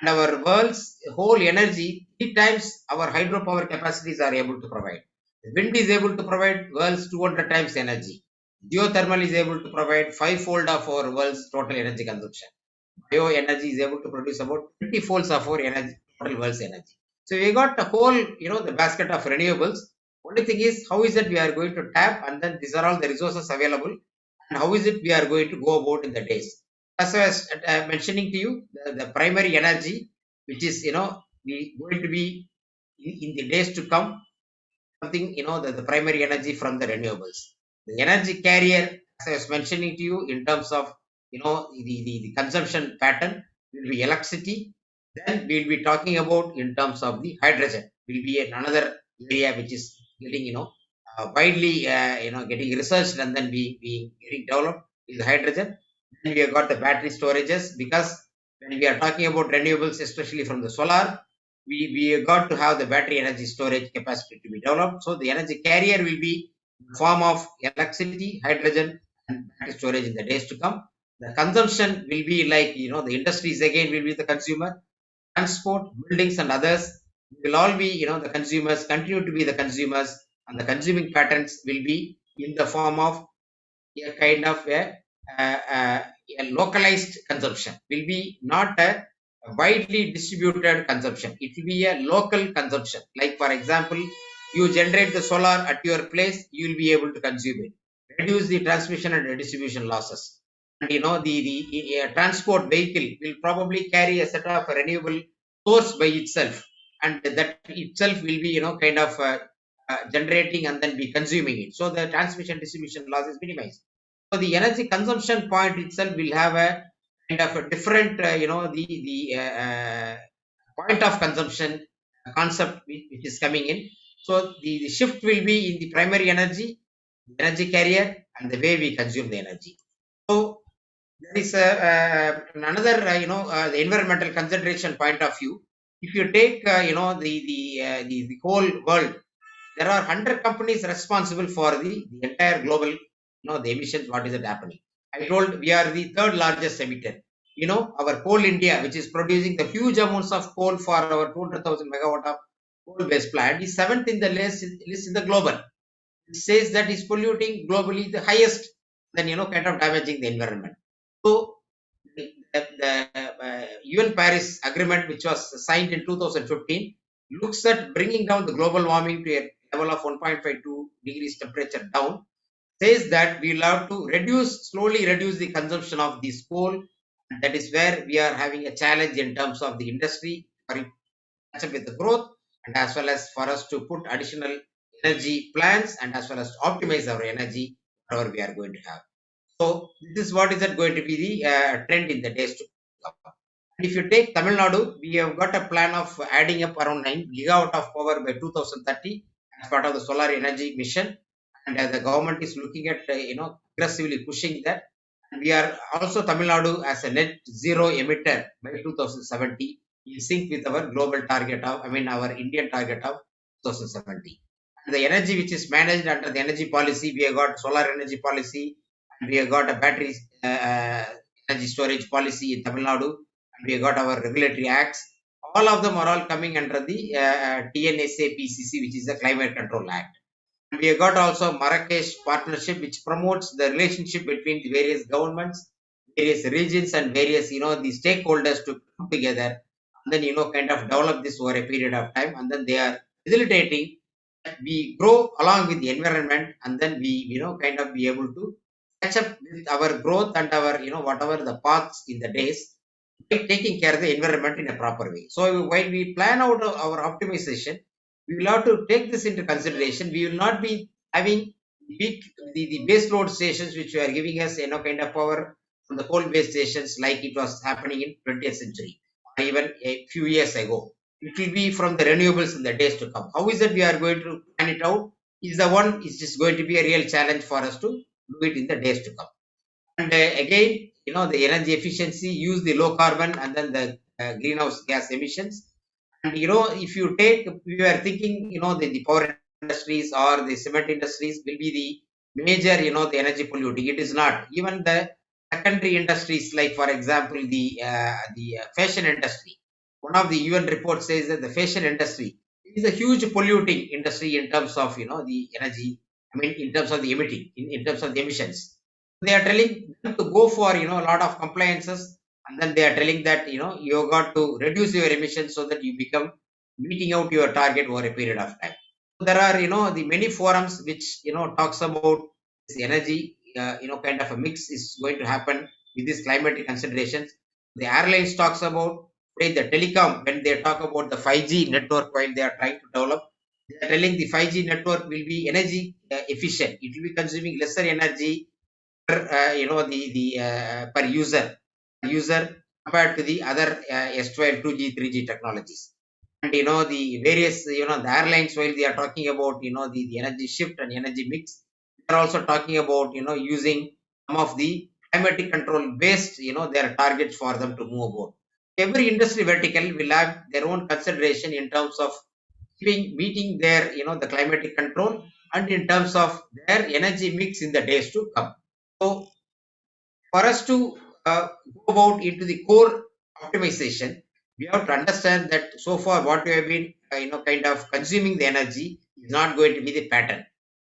Speaker 3: And our world's whole energy, 3 times our hydropower capacities are able to provide. The wind is able to provide world's 200 times energy. Geothermal is able to provide 5-fold of our world's total energy consumption. Bioenergy is able to produce about 20 folds of our energy, total world's energy. So we got the whole, the basket of renewables. Only thing is, how is it we are going to tap, and then these are all the resources available, and how is it we are going to go about in the days. As I was mentioning to you, the primary energy, which is, going to be in the days to come, something, the primary energy from the renewables. The energy carrier, as I was mentioning to you, in terms of the consumption pattern will be electricity. Then we'll be talking about in terms of the hydrogen will be another area which is getting widely getting researched and then being getting developed is hydrogen. Then we have got the battery storages, because when we are talking about renewables, especially from the solar, we have got to have the battery energy storage capacity to be developed. So the energy carrier will be in the form of electricity, hydrogen, and battery storage in the days to come. The consumption will be like, the industries again will be the consumer, transport, buildings and others will all be, the consumers, continue to be the consumers, and the consuming patterns will be in the form of a kind of a localized consumption, will be not a widely distributed consumption. It will be a local consumption. Like for example, you generate the solar at your place, you will be able to consume it. Reduce the transmission and distribution losses. And the transport vehicle will probably carry a set of renewable source by itself, and that itself will be kind of generating and then be consuming it. So the transmission distribution loss is minimized. So the energy consumption point itself will have a kind of a different, the point of consumption concept which is coming in. So the shift will be in the primary energy, the energy carrier, and the way we consume the energy. So there is another, the environmental consideration point of view. If you take, the whole world, there are 100 companies responsible for the entire global, the emissions. What is it happening? I told we are the third largest emitter. Our coal India, which is producing the huge amounts of coal for our 200,000 megawatt of coal-based plant, is 7th in the list in the global. It says that is polluting globally the highest, then kind of damaging the environment. So the UN Paris Agreement, which was signed in 2015, looks at bringing down the global warming to a level of 1.52 degrees temperature down. Says that we'll have to slowly reduce the consumption of this coal. And that is where we are having a challenge in terms of the industry for it to catch up with the growth, and as well as for us to put additional energy plans, and as well as to optimize our energy, whatever we are going to have. So this is what is going to be the trend in the days to come. And if you take Tamil Nadu, we have got a plan of adding up around 9 gigawatt of power by 2030 as part of the solar energy mission. And the government is looking at, aggressively pushing that. And we are also Tamil Nadu as a net zero emitter by 2070, in sync with our global target of, our Indian target of 2070. And the energy which is managed under the energy policy, we have got solar energy policy, and we have got a battery energy storage policy in Tamil Nadu, and we have got our regulatory acts. All of them are all coming under the TNSA PCC, which is the Climate Control Act. We have got also Marrakesh partnership, which promotes the relationship between the various governments, various regions, and various, the stakeholders to come together and then, kind of develop this over a period of time. And then they are facilitating we grow along with the environment, and then we kind of be able to catch up with our growth and our whatever the paths in the days by taking care of the environment in a proper way. So while we plan out our optimization, we will have to take this into consideration. We will not be having the base load stations which are giving us kind of power from the coal based stations like it was happening in 20th century or even a few years ago. It will be from the renewables in the days to come. How is that we are going to plan it out? Is the one is just going to be a real challenge for us to do it in the days to come. And again, the energy efficiency, use the low carbon and then the greenhouse gas emissions. And if you take, we were thinking, the power industries or the cement industries will be the major, the energy polluting. It is not. Even the secondary industries, like for example, the fashion industry. One of the UN reports says that the fashion industry is a huge polluting industry in terms of the energy. I mean, in terms of the emitting, in terms of the emissions. They are telling them to go for a lot of compliances, and then they are telling that you got to reduce your emissions so that you become meeting out your target over a period of time. There are the many forums which talks about this energy kind of a mix is going to happen with these climatic considerations. The airlines talks about the telecom when they talk about the 5G network while they are trying to develop. They are telling the 5G network will be energy efficient. It will be consuming lesser energy per per user compared to the other S12, 2G, 3G technologies. And the various the airlines while they are talking about the energy shift and energy mix, they are also talking about using some of the climatic control based their targets for them to move about. Every industry vertical will have their own consideration in terms of meeting their the climatic control and in terms of their energy mix in the days to come. So for us to go about into the core optimization, we have to understand that so far what we have been kind of consuming the energy is not going to be the pattern.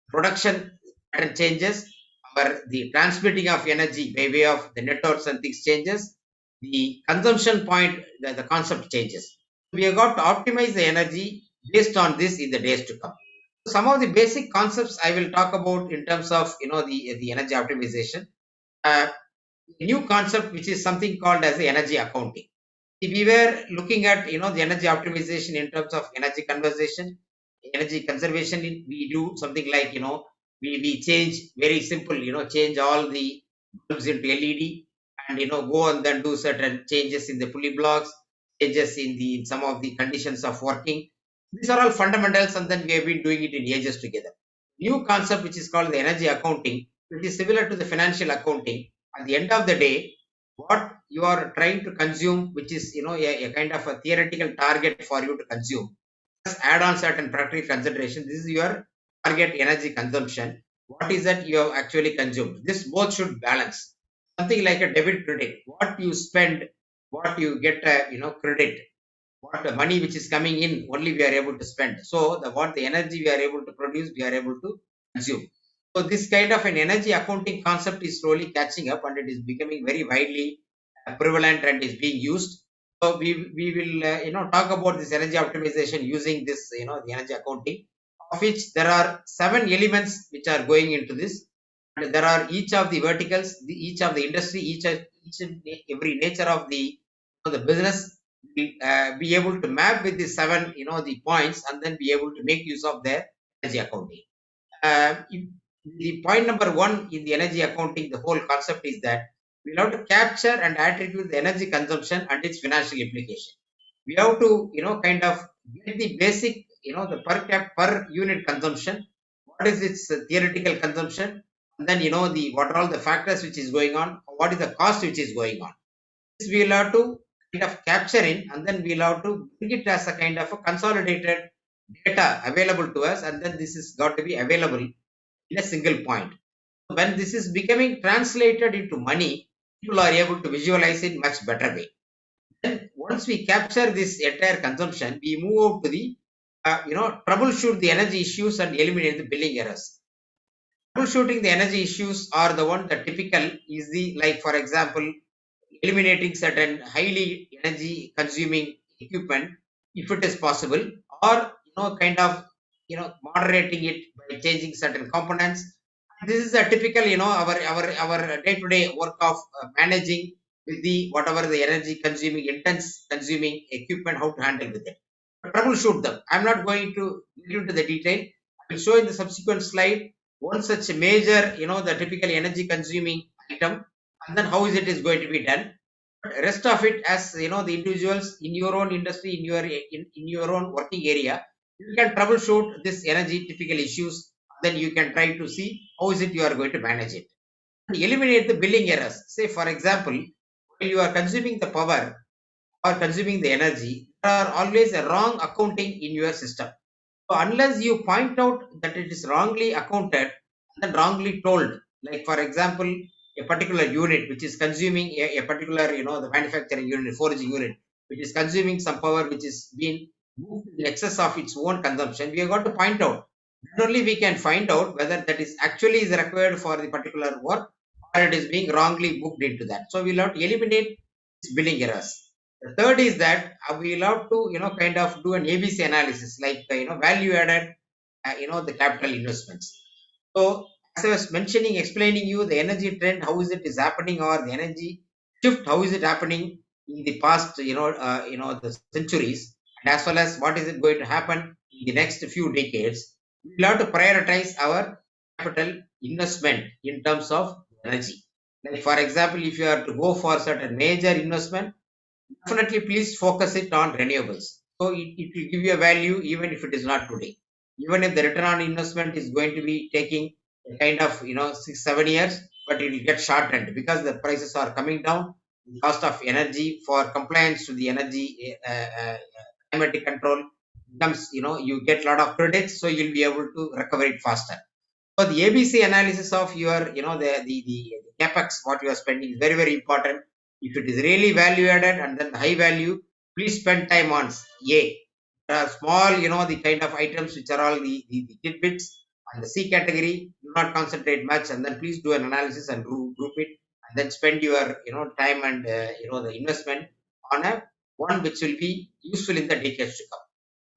Speaker 3: Production pattern changes, or the transmitting of energy by way of the networks and things changes. The consumption point, the concept changes. We have got to optimize the energy based on this in the days to come. Some of the basic concepts I will talk about in terms of the energy optimization. A new concept which is something called as the energy accounting. If we were looking at the energy optimization in terms of energy conservation, we do something like we change very simple change all the bulbs into LED and go and then do certain changes in the pulley blocks, changes in some of the conditions of working. These are all fundamentals, and then we have been doing it in ages together. New concept which is called the energy accounting, which is similar to the financial accounting. At the end of the day, what you are trying to consume, which is a kind of a theoretical target for you to consume, just add on certain practical consideration. This is your target energy consumption. What is that you have actually consumed? This both should balance. Something like a debit credit. What you spend, what you get credit. What the money which is coming in, only we are able to spend. So what the energy we are able to produce, we are able to consume. So this kind of an energy accounting concept is slowly catching up, and it is becoming very widely prevalent and is being used. So we will talk about this energy optimization using this the energy accounting, of which there are 7 elements which are going into this, and there are each of the verticals, each of the industry, each and every nature of the business will be able to map with the 7 the points, and then be able to make use of their energy accounting. The point number 1 in the energy accounting, the whole concept is that we have to capture and attribute the energy consumption and its financial implication. We have to kind of get the basic the per unit consumption. What is its theoretical consumption, and then what are all the factors which is going on, what is the cost which is going on. This we will have to kind of capture in, and then we'll have to bring it as a kind of a consolidated data available to us, and then this is got to be available in a single point. When this is becoming translated into money, people are able to visualize it much better way. Then once we capture this entire consumption, we move out to the troubleshoot the energy issues and eliminate the billing errors. Troubleshooting the energy issues are the one that typical is the, like for example, eliminating certain highly energy consuming equipment if it is possible, or kind of moderating it by changing certain components. This is a typical, our day-to-day work of managing with the whatever the energy consuming, intense consuming equipment, how to handle with it. Troubleshoot them. I'm not going to get into the detail. I will show in the subsequent slide one such major, the typical energy consuming item, and then how is going to be done. But rest of it, as the individuals in your own industry, in your own working area, you can troubleshoot this energy typical issues. Then you can try to see how is it you are going to manage it. Eliminate the billing errors. Say, for example, when you are consuming the power or consuming the energy, there are always a wrong accounting in your system. So unless you point out that it is wrongly accounted and wrongly told, like for example, a particular unit which is consuming a particular, the manufacturing unit, forging unit, which is consuming some power which is being moved in excess of its own consumption, we have got to point out. Then only we can find out whether that is actually is required for the particular work or it is being wrongly booked into that. So we'll have to eliminate billing errors. The third is that we will have to, kind of do an ABC analysis, like, value added, the capital investments. So as I was mentioning, explaining you the energy trend, how is it is happening, or the energy shift, how is it happening in the past, the centuries, and as well as what is it going to happen in the next few decades. We will have to prioritize our capital investment in terms of energy. Like for example, if you are to go for certain major investment, definitely please focus it on renewables. So it will give you a value even if it is not today. Even if the return on investment is going to be taking a kind of 6-7 years, but it will get shortened because the prices are coming down. The cost of energy for compliance to the energy climatic control becomes, you get a lot of credits, so you'll be able to recover it faster. So the ABC analysis of your, the capex what you are spending is very, very important. If it is really value added and then high value, please spend time on A. There are small, the kind of items which are all the tidbits, and the C category, do not concentrate much, and then please do an analysis and group it, and then spend your, time and, the investment on a one which will be useful in the decades to come.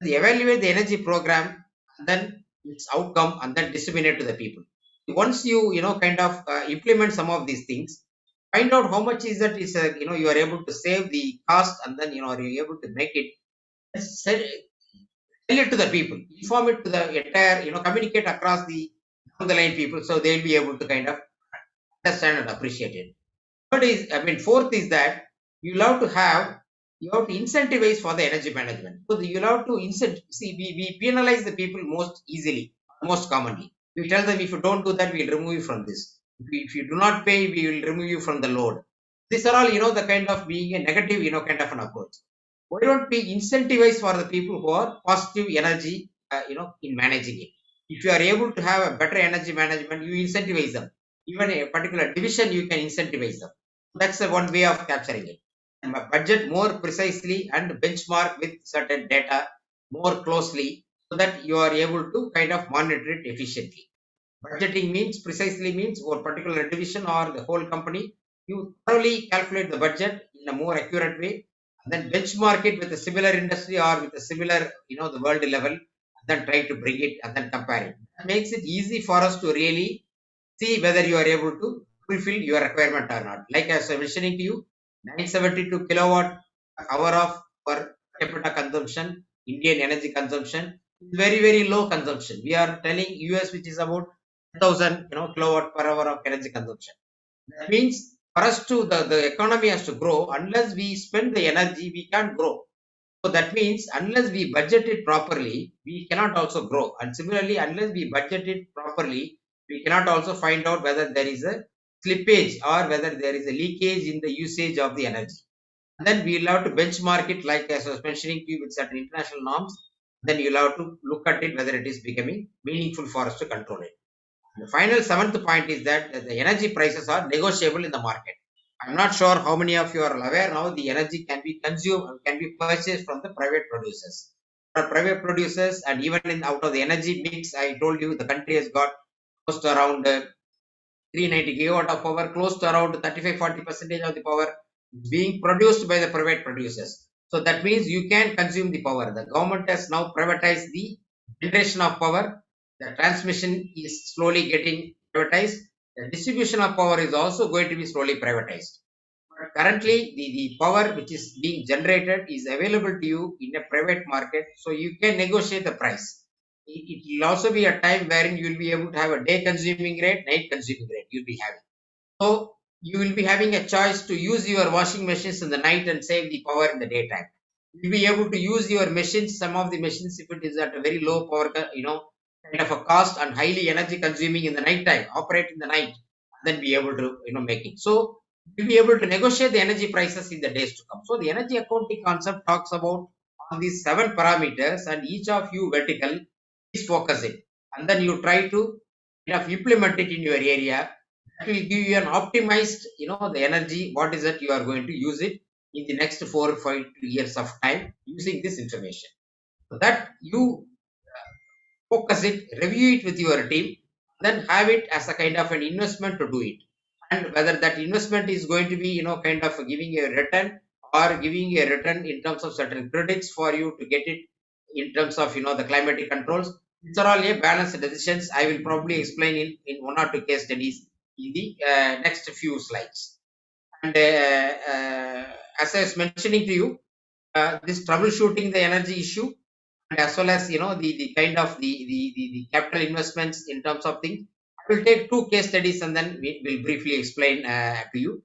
Speaker 3: Evaluate the energy program and then its outcome and then disseminate to the people. Once you, kind of implement some of these things, find out how much is that is, you are able to save the cost, and then, are you able to make it, tell it to the people, inform it to the entire, communicate across the down the line people, so they'll be able to kind of understand and appreciate it. Fourth is that you have to incentivize for the energy management. So you have to we penalize the people most easily, most commonly. We tell them, if you don't do that, we'll remove you from this. If you do not pay, we will remove you from the load. These are all, the kind of being a negative, kind of an approach. Why don't we incentivize for the people who are positive energy, in managing it? If you are able to have a better energy management, you incentivize them. Even a particular division, you can incentivize them. That's one way of capturing it. And budget more precisely and benchmark with certain data more closely, so that you are able to kind of monitor it efficiently. Budgeting means for a particular division or the whole company, you thoroughly calculate the budget in a more accurate way, and then benchmark it with a similar industry or with a similar, the world level, and then try to bring it and then compare it. That makes it easy for us to really see whether you are able to fulfill your requirement or not. Like I was mentioning to you, 972 kilowatt hour of per capita consumption, Indian energy consumption is very, very low consumption. We are telling US, which is about 1000 kilowatt per hour of energy consumption. That means for us to the economy has to grow. Unless we spend the energy, we can't grow. So that means unless we budget it properly, we cannot also grow. And similarly, unless we budget it properly, we cannot also find out whether there is a slippage or whether there is a leakage in the usage of the energy. And then we will have to benchmark it, like as I was mentioning to you, with certain international norms. Then you'll have to look at it whether it is becoming meaningful for us to control it. The final seventh point is that the energy prices are negotiable in the market. I'm not sure how many of you are aware now. The energy can be consumed, can be purchased from the private producers. Private producers, and even out of the energy mix, I told you the country has got close to around 390 gigawatt of power, close to around 35-40% of the power is being produced by the private producers. So that means you can consume the power. The government has now privatized the generation of power, the transmission is slowly getting privatized. The distribution of power is also going to be slowly privatized. But currently, the power which is being generated is available to you in a private market, so you can negotiate the price. It will also be a time wherein you will be able to have a day consuming rate, night consuming rate you'll be having. So you will be having a choice to use your washing machines in the night and save the power in the daytime. You'll be able to use your machines, some of the machines, if it is at a very low power, kind of a cost and highly energy consuming in the night time, operate in the night, and then be able to, make it. So you'll be able to negotiate the energy prices in the days to come. So the energy accounting concept talks about all these 7 parameters, and each of you vertical is focusing, and then you try to implement it in your area. That will give you an optimized, the energy, what is it you are going to use it in the next 4 or 5 years of time using this information. So that you focus it, review it with your team, then have it as a kind of an investment to do it. And whether that investment is going to be, kind of giving a return or giving a return in terms of certain credits for you to get it in terms of, the climatic controls. These are all a balanced decisions. I will probably explain in 1 or 2 case studies in the next few slides. And as I was mentioning to you, this troubleshooting the energy issue, and as well as the kind of the capital investments in terms of things. I will take 2 case studies and then we will briefly explain to you.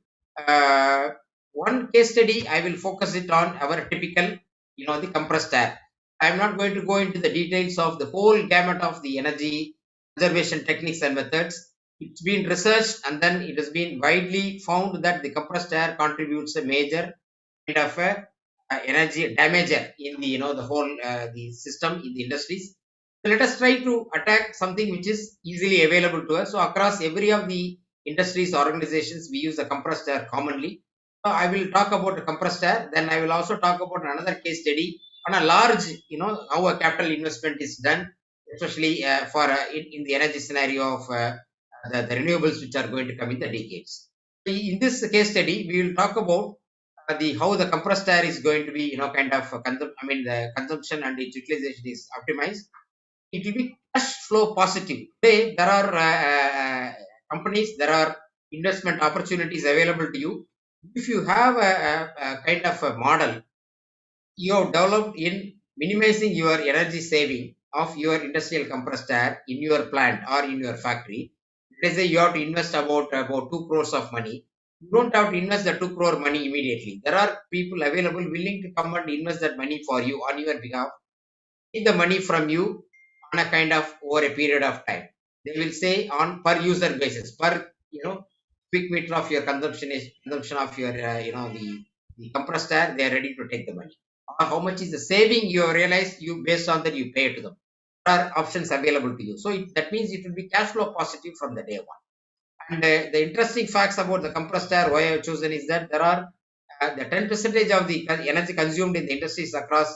Speaker 3: One case study I will focus it on our typical, the compressed air. I am not going to go into the details of the whole gamut of the energy conservation techniques and methods. It's been researched and then it has been widely found that the compressed air contributes a major kind of a energy damager in the the whole the system in the industries. So let us try to attack something which is easily available to us. So across every of the industries organizations we use the compressed air commonly. So I will talk about the compressed air, then I will also talk about another case study on a large, how a capital investment is done, especially for in the energy scenario of the renewables which are going to come in the decades. In this case study we will talk about the how the compressed air is going to be kind of the consumption and its utilization is optimized. It will be cash flow positive. Today there are companies, there are investment opportunities available to you. If you have a kind of a model you have developed in minimizing your energy saving of your industrial compressed air in your plant or in your factory, let's say you have to invest about 2 crores of money. You don't have to invest the 2 crore money immediately. There are people available willing to come and invest that money for you on your behalf, take the money from you on a kind of over a period of time. They will say on per user basis, per quick meter of your consumption of your the compressed air, they are ready to take the money. Or how much is the saving you have realized, you based on that you pay to them. There are options available to you. So that means it will be cash flow positive from the day one. And the interesting facts about the compressed air, why I have chosen is that there are the 10% of the energy consumed in the industries across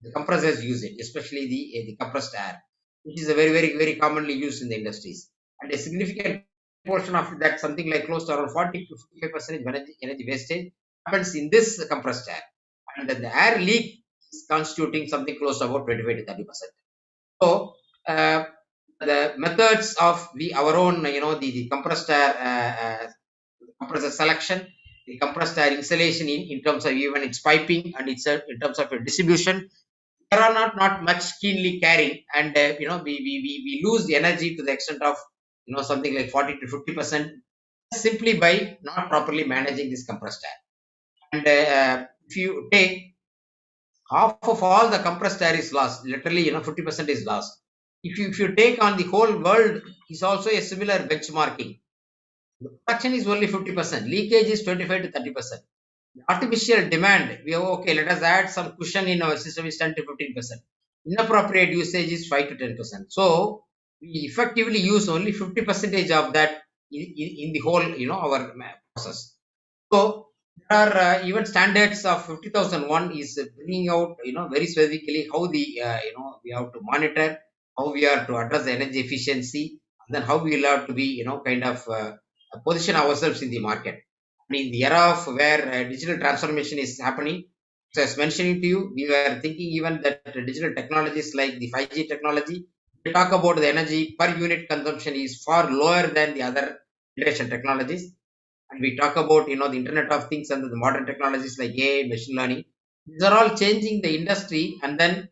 Speaker 3: the compressors use it, especially the compressed air, which is a very commonly used in the industries. And a significant portion of that, something like close to around 40 to 55% energy wastage happens in this compressed air. And the air leak is constituting something close to about 25 to 30%. So the methods of our own, the compressed air compressor selection, the compressed air insulation in terms of even its piping and its in terms of distribution, there are not much keenly caring, and we lose the energy to the extent of something like 40 to 50% simply by not properly managing this compressed air. And if you take half of all the compressed air is lost, literally 50% is lost. If you take on the whole world, is also a similar benchmarking. The production is only 50%, leakage is 25 to 30%. Artificial demand, we have, okay, let us add some cushion in our system is 10 to 15%. Inappropriate usage is 5 to 10%. So we effectively use only 50% of that in the whole, our process. So there are even standards of 50,001 is bringing out, very specifically how the, we have to monitor, how we are to address the energy efficiency, and then how we will have to be, kind of position ourselves in the market. In the era of where digital transformation is happening, So I was mentioning to you, we were thinking even that digital technologies like the 5G technology, we talk about the energy per unit consumption is far lower than the other generation technologies. And we talk about, the Internet of Things and the modern technologies like AI, machine learning. These are all changing the industry, and then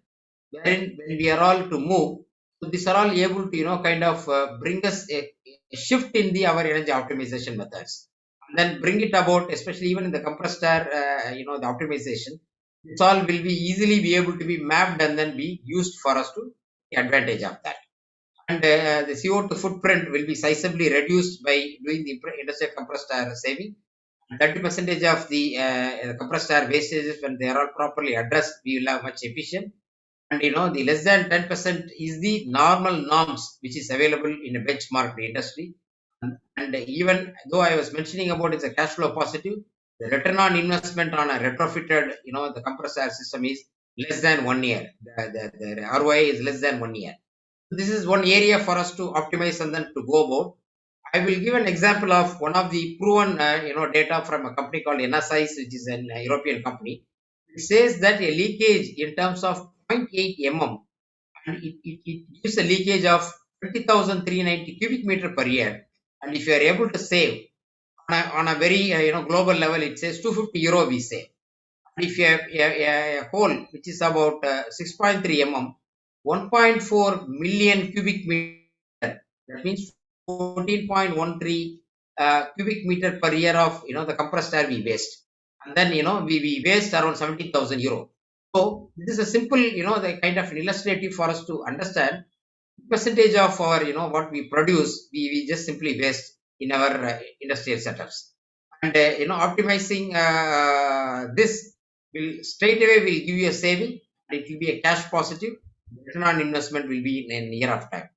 Speaker 3: when we are all to move, so these are all able to, kind of bring us a shift in our energy optimization methods, and then bring it about, especially even in the compressed air, the optimization. This all will be easily be able to be mapped and then be used for us to take advantage of that. And the CO2 footprint will be sizably reduced by doing the industrial compressed air saving. 30% of the compressed air wastages, when they are all properly addressed, we will have much efficient. And the less than 10% is the normal norms which is available in a benchmark industry. And even though I was mentioning about it's a cash flow positive, the return on investment on a retrofitted, the compressed air system is less than 1 year. The ROI is less than 1 year. This is one area for us to optimize and then to go about. I will give an example of one of the proven, data from a company called NSIS, which is an European company. It says that a leakage in terms of 0.8 mm, and it gives a leakage of 20,390 cubic meter per year. And if you are able to save on a very global level, it says 250 euro we save. And if you have a hole which is about 6.3 mm, 1.4 million cubic meter, that means 14.13 cubic meter per year of the compressed air we waste, and then we waste around 17,000 euro. So this is a simple the kind of illustrative for us to understand percentage of our what we produce, we just simply waste in our industrial setups. And optimizing this will straight away will give you a saving, and it will be a cash positive. Return on investment will be in a year of time.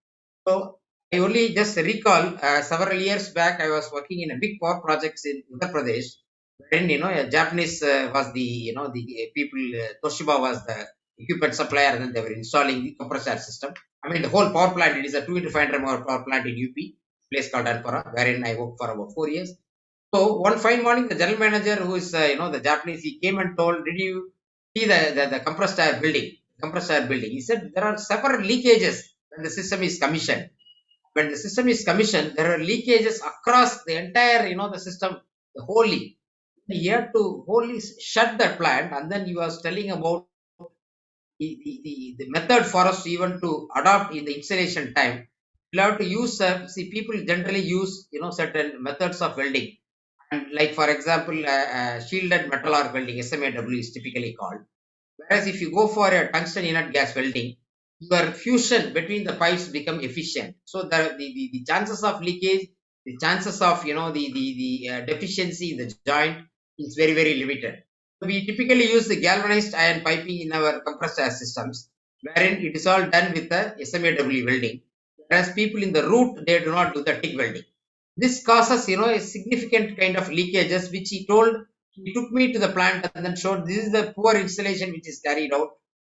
Speaker 3: So I only just recall several years back, I was working in a big power projects in Uttar Pradesh, wherein a Japanese was the the people, Toshiba was the equipment supplier, and then they were installing the compressed air system. I mean the whole power plant. It is a 2 into 500 megawatt power plant in UP, place called Anpara, wherein I worked for about 4 years. So one fine morning, the general manager, who is the Japanese, he came and told, "Did you see the compressed air building? Compressed air building?" He said there are several leakages when the system is commissioned. When the system is commissioned, there are leakages across the entire the system, the wholly. You have to wholly shut that plant, and then you was telling about the method for us even to adopt in the installation time. You have to use see people generally use certain methods of welding. And like for example, shielded metal arc welding, SMAW is typically called. Whereas if you go for a tungsten inert gas welding, your fusion between the pipes become efficient. So the chances of leakage, the chances of the deficiency in the joint is very, very limited. So we typically use the galvanized iron piping in our compressed air systems, wherein it is all done with the SMAW welding. Whereas people in the root, they do not do the TIG welding. This causes a significant kind of leakages, which he told. He took me to the plant and then showed this is the poor installation which is carried out.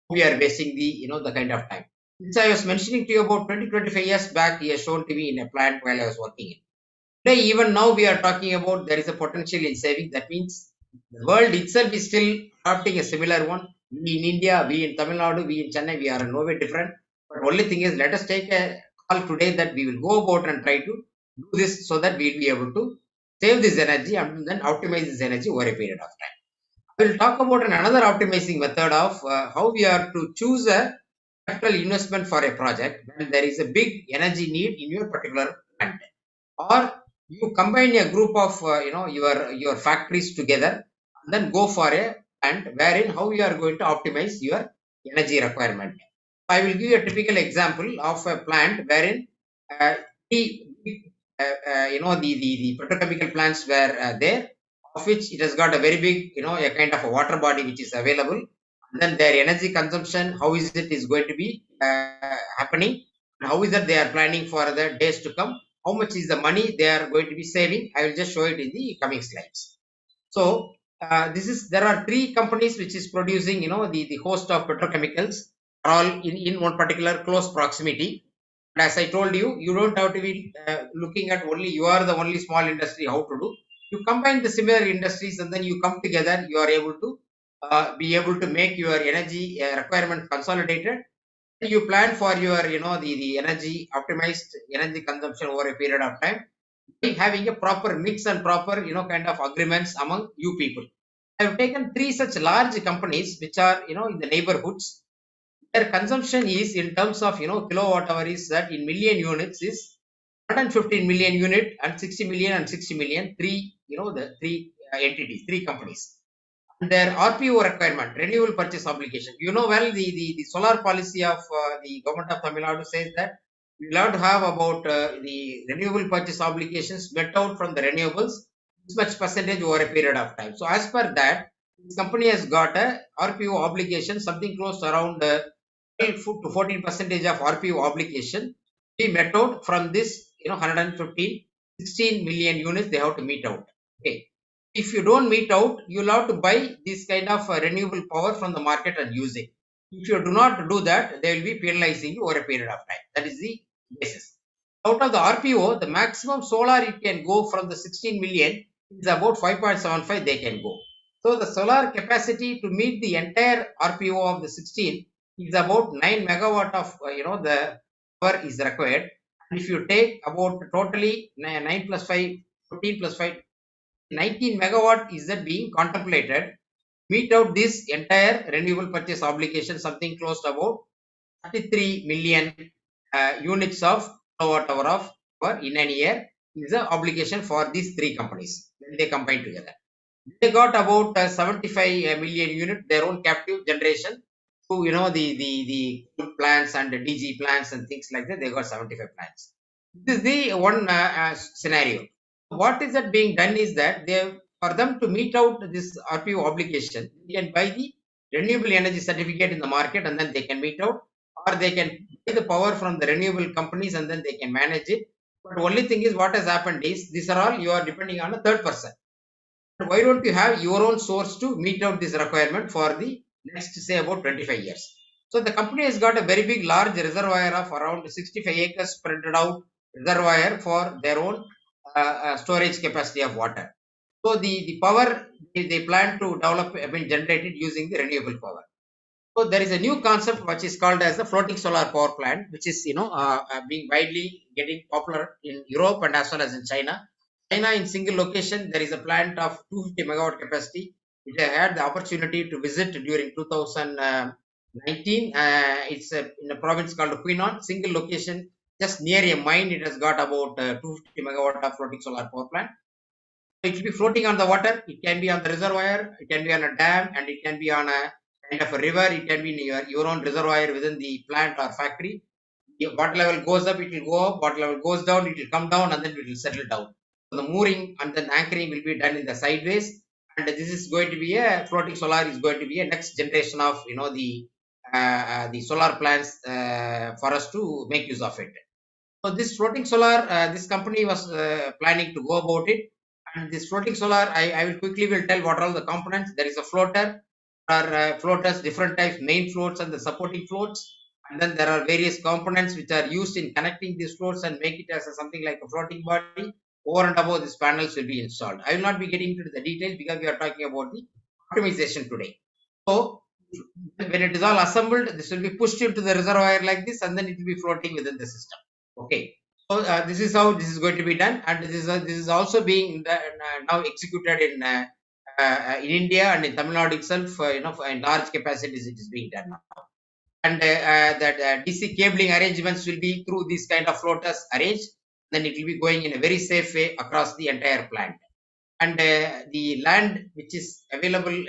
Speaker 3: We are wasting the kind of time. Which I was mentioning to you about 20-25 years back. He has shown to me in a plant while I was working in. Today, even now, we are talking about there is a potential in saving. That means the world itself is still adopting a similar one. We in India, we in Tamil Nadu, we in Chennai, we are in no way different. But only thing is, let us take a call today that we will go about and try to do this so that we will be able to save this energy and then optimize this energy over a period of time. I will talk about another optimizing method of how we are to choose a capital investment for a project when there is a big energy need in your particular plant, or you combine a group of your factories together and then go for a plant wherein how you are going to optimize your energy requirement. I will give you a typical example of a plant wherein the petrochemical plants were there, of which it has got a very big, a kind of a water body which is available. And then their energy consumption, how is it is going to be happening, and how is that they are planning for the days to come, how much is the money they are going to be saving. I will just show it in the coming slides. So there are 3 companies which is producing, the host of petrochemicals, all in one particular close proximity. And as I told you, you don't have to be looking at only you are the only small industry how to do. You combine the similar industries and then you come together, you are able to be able to make your energy requirement consolidated. You plan for your, the energy optimized energy consumption over a period of time by having a proper mix and proper, kind of agreements among you people. I have taken 3 such large companies which are, in the neighborhoods. Their consumption is in terms of, kilowatt hour is that in million units is 115 million unit and 60 million and 60 million, three, the three entities, 3 companies. Their RPO requirement, renewable purchase obligation. Well, the solar policy of the government of Tamil Nadu says that we will have to have about the renewable purchase obligations met out from the renewables, this much percentage over a period of time. So as per that, this company has got a RPO obligation, something close to around 12 to 14 percentage of RPO obligation be met out from this, 115, 16 million units they have to meet out. Okay. If you don't meet out, you'll have to buy this kind of renewable power from the market and use it. If you do not do that, they will be penalizing you over a period of time. That is the basis. Out of the RPO, the maximum solar it can go from the 16 million is about 5.75 they can go. So the solar capacity to meet the entire RPO of the 16 is about 9 megawatt of, the power is required. And if you take about totally 9 plus 5, 14 plus 5, 19 megawatt is that being contemplated, meet out this entire renewable purchase obligation, something close to about 33 million units of kilowatt hour of power in a year is the obligation for these 3 companies when they combine together. They got about 75 million unit their own captive generation through, the plants and the DG plants and things like that. They got 75 plants. This is the one scenario. What is that being done is that for them to meet out this RPO obligation, they can buy the renewable energy certificate in the market and then they can meet out, or they can buy the power from the renewable companies and then they can manage it. But only thing is what has happened is these are all you are depending on a third person. Why don't you have your own source to meet out this requirement for the next, say, about 25 years? So the company has got a very big, large reservoir of around 65 acres spread out reservoir for their own storage capacity of water. So the power they plan to develop, generated using the renewable power. So there is a new concept which is called as the floating solar power plant, which is being widely getting popular in Europe and as well as in China. China in single location there is a plant of 250 megawatt capacity, which I had the opportunity to visit during 2019. It's in a province called Huinan, single location just near a mine. It has got about 250 megawatt of floating solar power plant. It will be floating on the water. It can be on the reservoir, it can be on a dam, and it can be on a kind of a river. It can be in your own reservoir within the plant or factory. If water level goes up, it will go up. Water level goes down, it will come down, and then it will settle down. So the mooring and then anchoring will be done in the sideways. And this is going to be a floating solar is going to be a next generation of the solar plants for us to make use of it. So this floating solar, this company was planning to go about it. And this floating solar, I will quickly tell what are all the components. There is a floater, there are floaters, different types, main floats and the supporting floats. And then there are various components which are used in connecting these floats and make it as something like a floating body. Over and above these panels will be installed. I will not be getting into the details because we are talking about the optimization today. So when it is all assembled, this will be pushed into the reservoir like this, and then it will be floating within the system. Okay. So this is how this is going to be done, and this is also being now executed in India and in Tamil Nadu itself. In large capacities, it is being done now. And that DC cabling arrangements will be through these kind of floaters arranged. Then it will be going in a very safe way across the entire plant. And the land which is available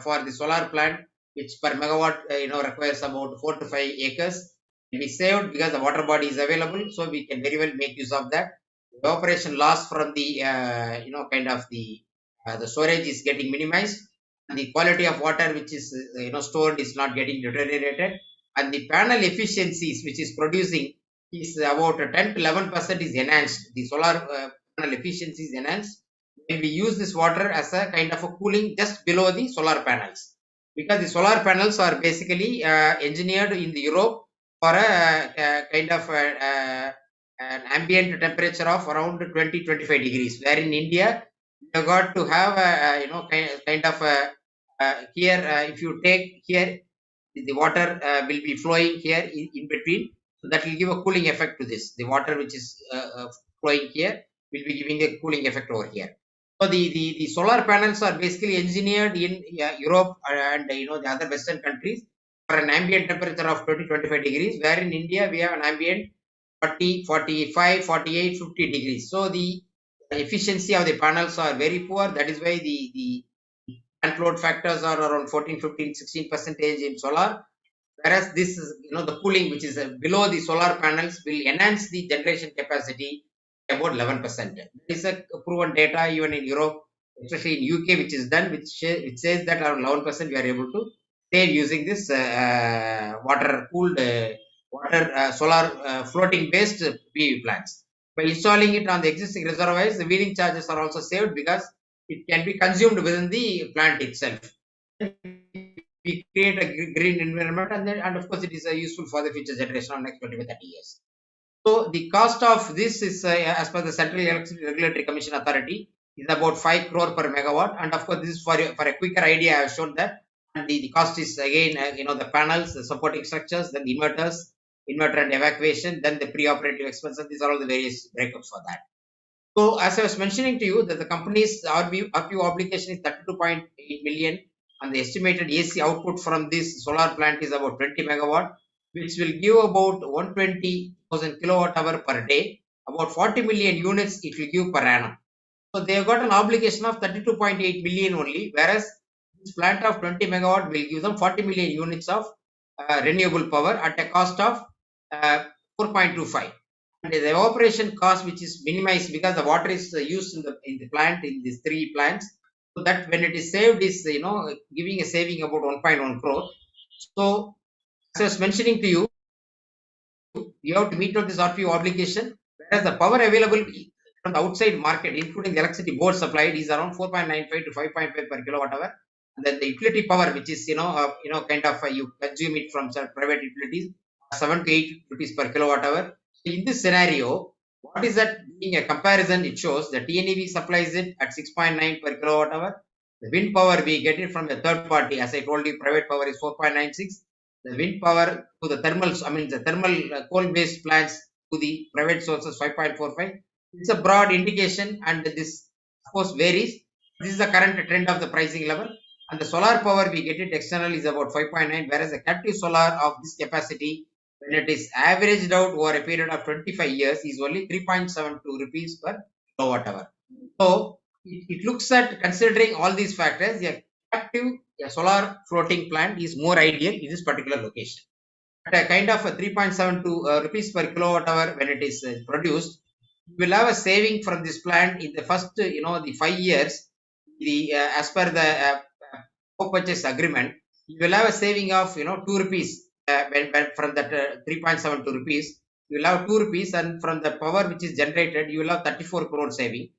Speaker 3: for the solar plant, which per megawatt requires about 4 to 5 acres, will be saved because the water body is available, so we can very well make use of that. The operation loss from the the storage is getting minimized, and the quality of water which is stored is not getting deteriorated, and the panel efficiencies which is producing is about 10 to 11% is enhanced. The solar panel efficiency is enhanced when we use this water as a kind of a cooling just below the solar panels, because the solar panels are basically engineered in the Europe for a kind of an ambient temperature of around 20-25 degrees, where in India you got to have a kind of a here, if you take here, the water will be flowing here in between. So that will give a cooling effect to this. The water which is flowing here will be giving a cooling effect over here. So the solar panels are basically engineered in Europe and the other Western countries for an ambient temperature of 20-25 degrees, where in India we have an ambient 40, 45, 48, 50 degrees. So the efficiency of the panels are very poor. That is why the plant load factors are around 14, 15, 16% in solar. Whereas this is, the cooling which is below the solar panels will enhance the generation capacity by about 11%. This is a proven data even in Europe, especially in UK, which is done, which says that around 11% we are able to save using this water cooled solar floating based PV plants. By installing it on the existing reservoirs, the wheeling charges are also saved because it can be consumed within the plant itself. We create a green environment, and of course it is useful for the future generation of next 20 to 30 years. So the cost of this is as per the Central Electricity Regulatory Commission Authority is about 5 crore per megawatt, and of course this is for a quicker idea I have shown that. And the cost is again the panels, the supporting structures, then the inverter and evacuation, then the pre-operative expenses. These are all the various breakups for that. So as I was mentioning to you that the company's RPO obligation is 32.8 million, and the estimated AC output from this solar plant is about 20 megawatt, which will give about 120,000 kilowatt hour per day, about 40 million units it will give per annum. So they have got an obligation of 32.8 million only, whereas this plant of 20 megawatt will give them 40 million units of renewable power at a cost of 4.25. And the evaporation cost, which is minimized because the water is used in the plant, in these 3 plants, so that when it is saved is giving a saving about 1.1 crore. So as I was mentioning to you, you have to meet out this RPO obligation, whereas the power available from the outside market, including the electricity board supplied, is around 4.95 to 5.5 per kilowatt hour. And then the utility power, which is you consume it from private utilities, 7 to 8 rupees per kilowatt hour. In this scenario, what is that being a comparison? It shows the TNEV supplies it at 6.9 per kilowatt hour. The wind power we get it from a third party. As I told you, private power is 4.96. The wind power to the thermal, the thermal coal-based plants to the private sources 5.45. It's a broad indication, and this of course varies. This is the current trend of the pricing level. And the solar power we get it external is about 5.9, whereas the captive solar of this capacity, when it is averaged out over a period of 25 years, is only 3.72 rupees per kilowatt hour. So it looks at, considering all these factors, a captive solar floating plant is more ideal in this particular location. At a kind of a 3.72 rupees per kilowatt hour when it is produced, you will have a saving from this plant in the first, the 5 years. As per the purchase agreement, you will have a saving of 2 rupees. When from that 3.72 rupees, you will have 2 rupees, and from the power which is generated, you will have 34 crore saving.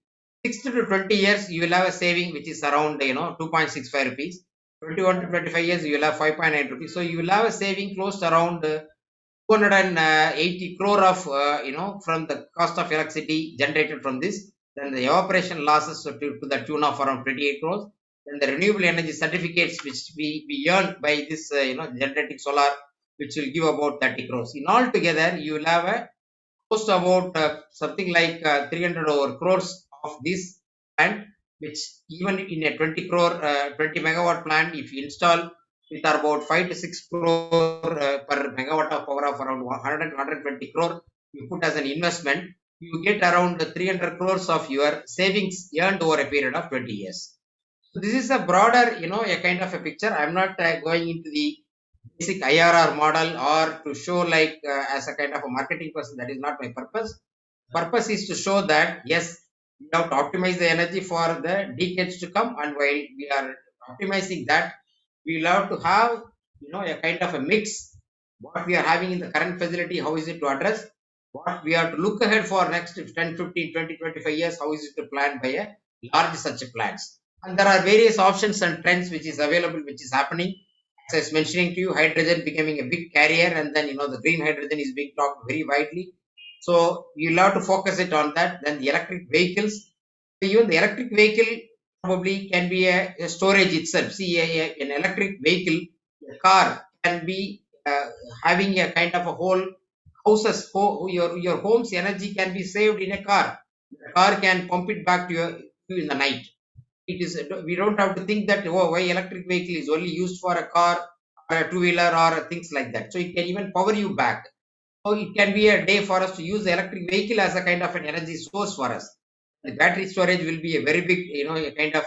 Speaker 3: 6 to 20 years, you will have a saving which is around 2.65 rupees. 21 to 25 years, you will have 5.9 rupees. So you will have a saving close to around 280 crore of from the cost of electricity generated from this. Then the evaporation losses to the tune of around 28 crores. Then the renewable energy certificates which we earn by this generating solar, which will give about 30 crores. In all together, you will have a close to about something like 300 over crores of this plant, which even in a 20 megawatt plant, if you install with about 5 to 6 crore per megawatt of power of around 100 to 120 crore, you put as an investment, you get around 300 crores of your savings earned over a period of 20 years. So this is a broader, a kind of a picture. I'm not going into the basic IRR model or to show like as a kind of a marketing person. That is not my purpose. Purpose is to show that yes, we have to optimize the energy for the decades to come, and while we are optimizing that, we will have to have a kind of a mix. What we are having in the current facility, how is it to address? What we have to look ahead for next 10, 15, 20, 25 years, how is it to plan by a large such plants? And there are various options and trends which is available, which is happening. As I was mentioning to you, hydrogen becoming a big carrier, and then the green hydrogen is being talked very widely. So you'll have to focus it on that. Then the electric vehicles, even the electric vehicle probably can be a storage itself. See, an electric vehicle, a car can be having a kind of a whole houses, your home's energy can be saved in a car. The car can pump it back to you in the night. It is, we don't have to think that, oh, why electric vehicle is only used for a car or a two-wheeler or things like that. So it can even power you back. So it can be a day for us to use the electric vehicle as a kind of an energy source for us. The battery storage will be a very big, a kind of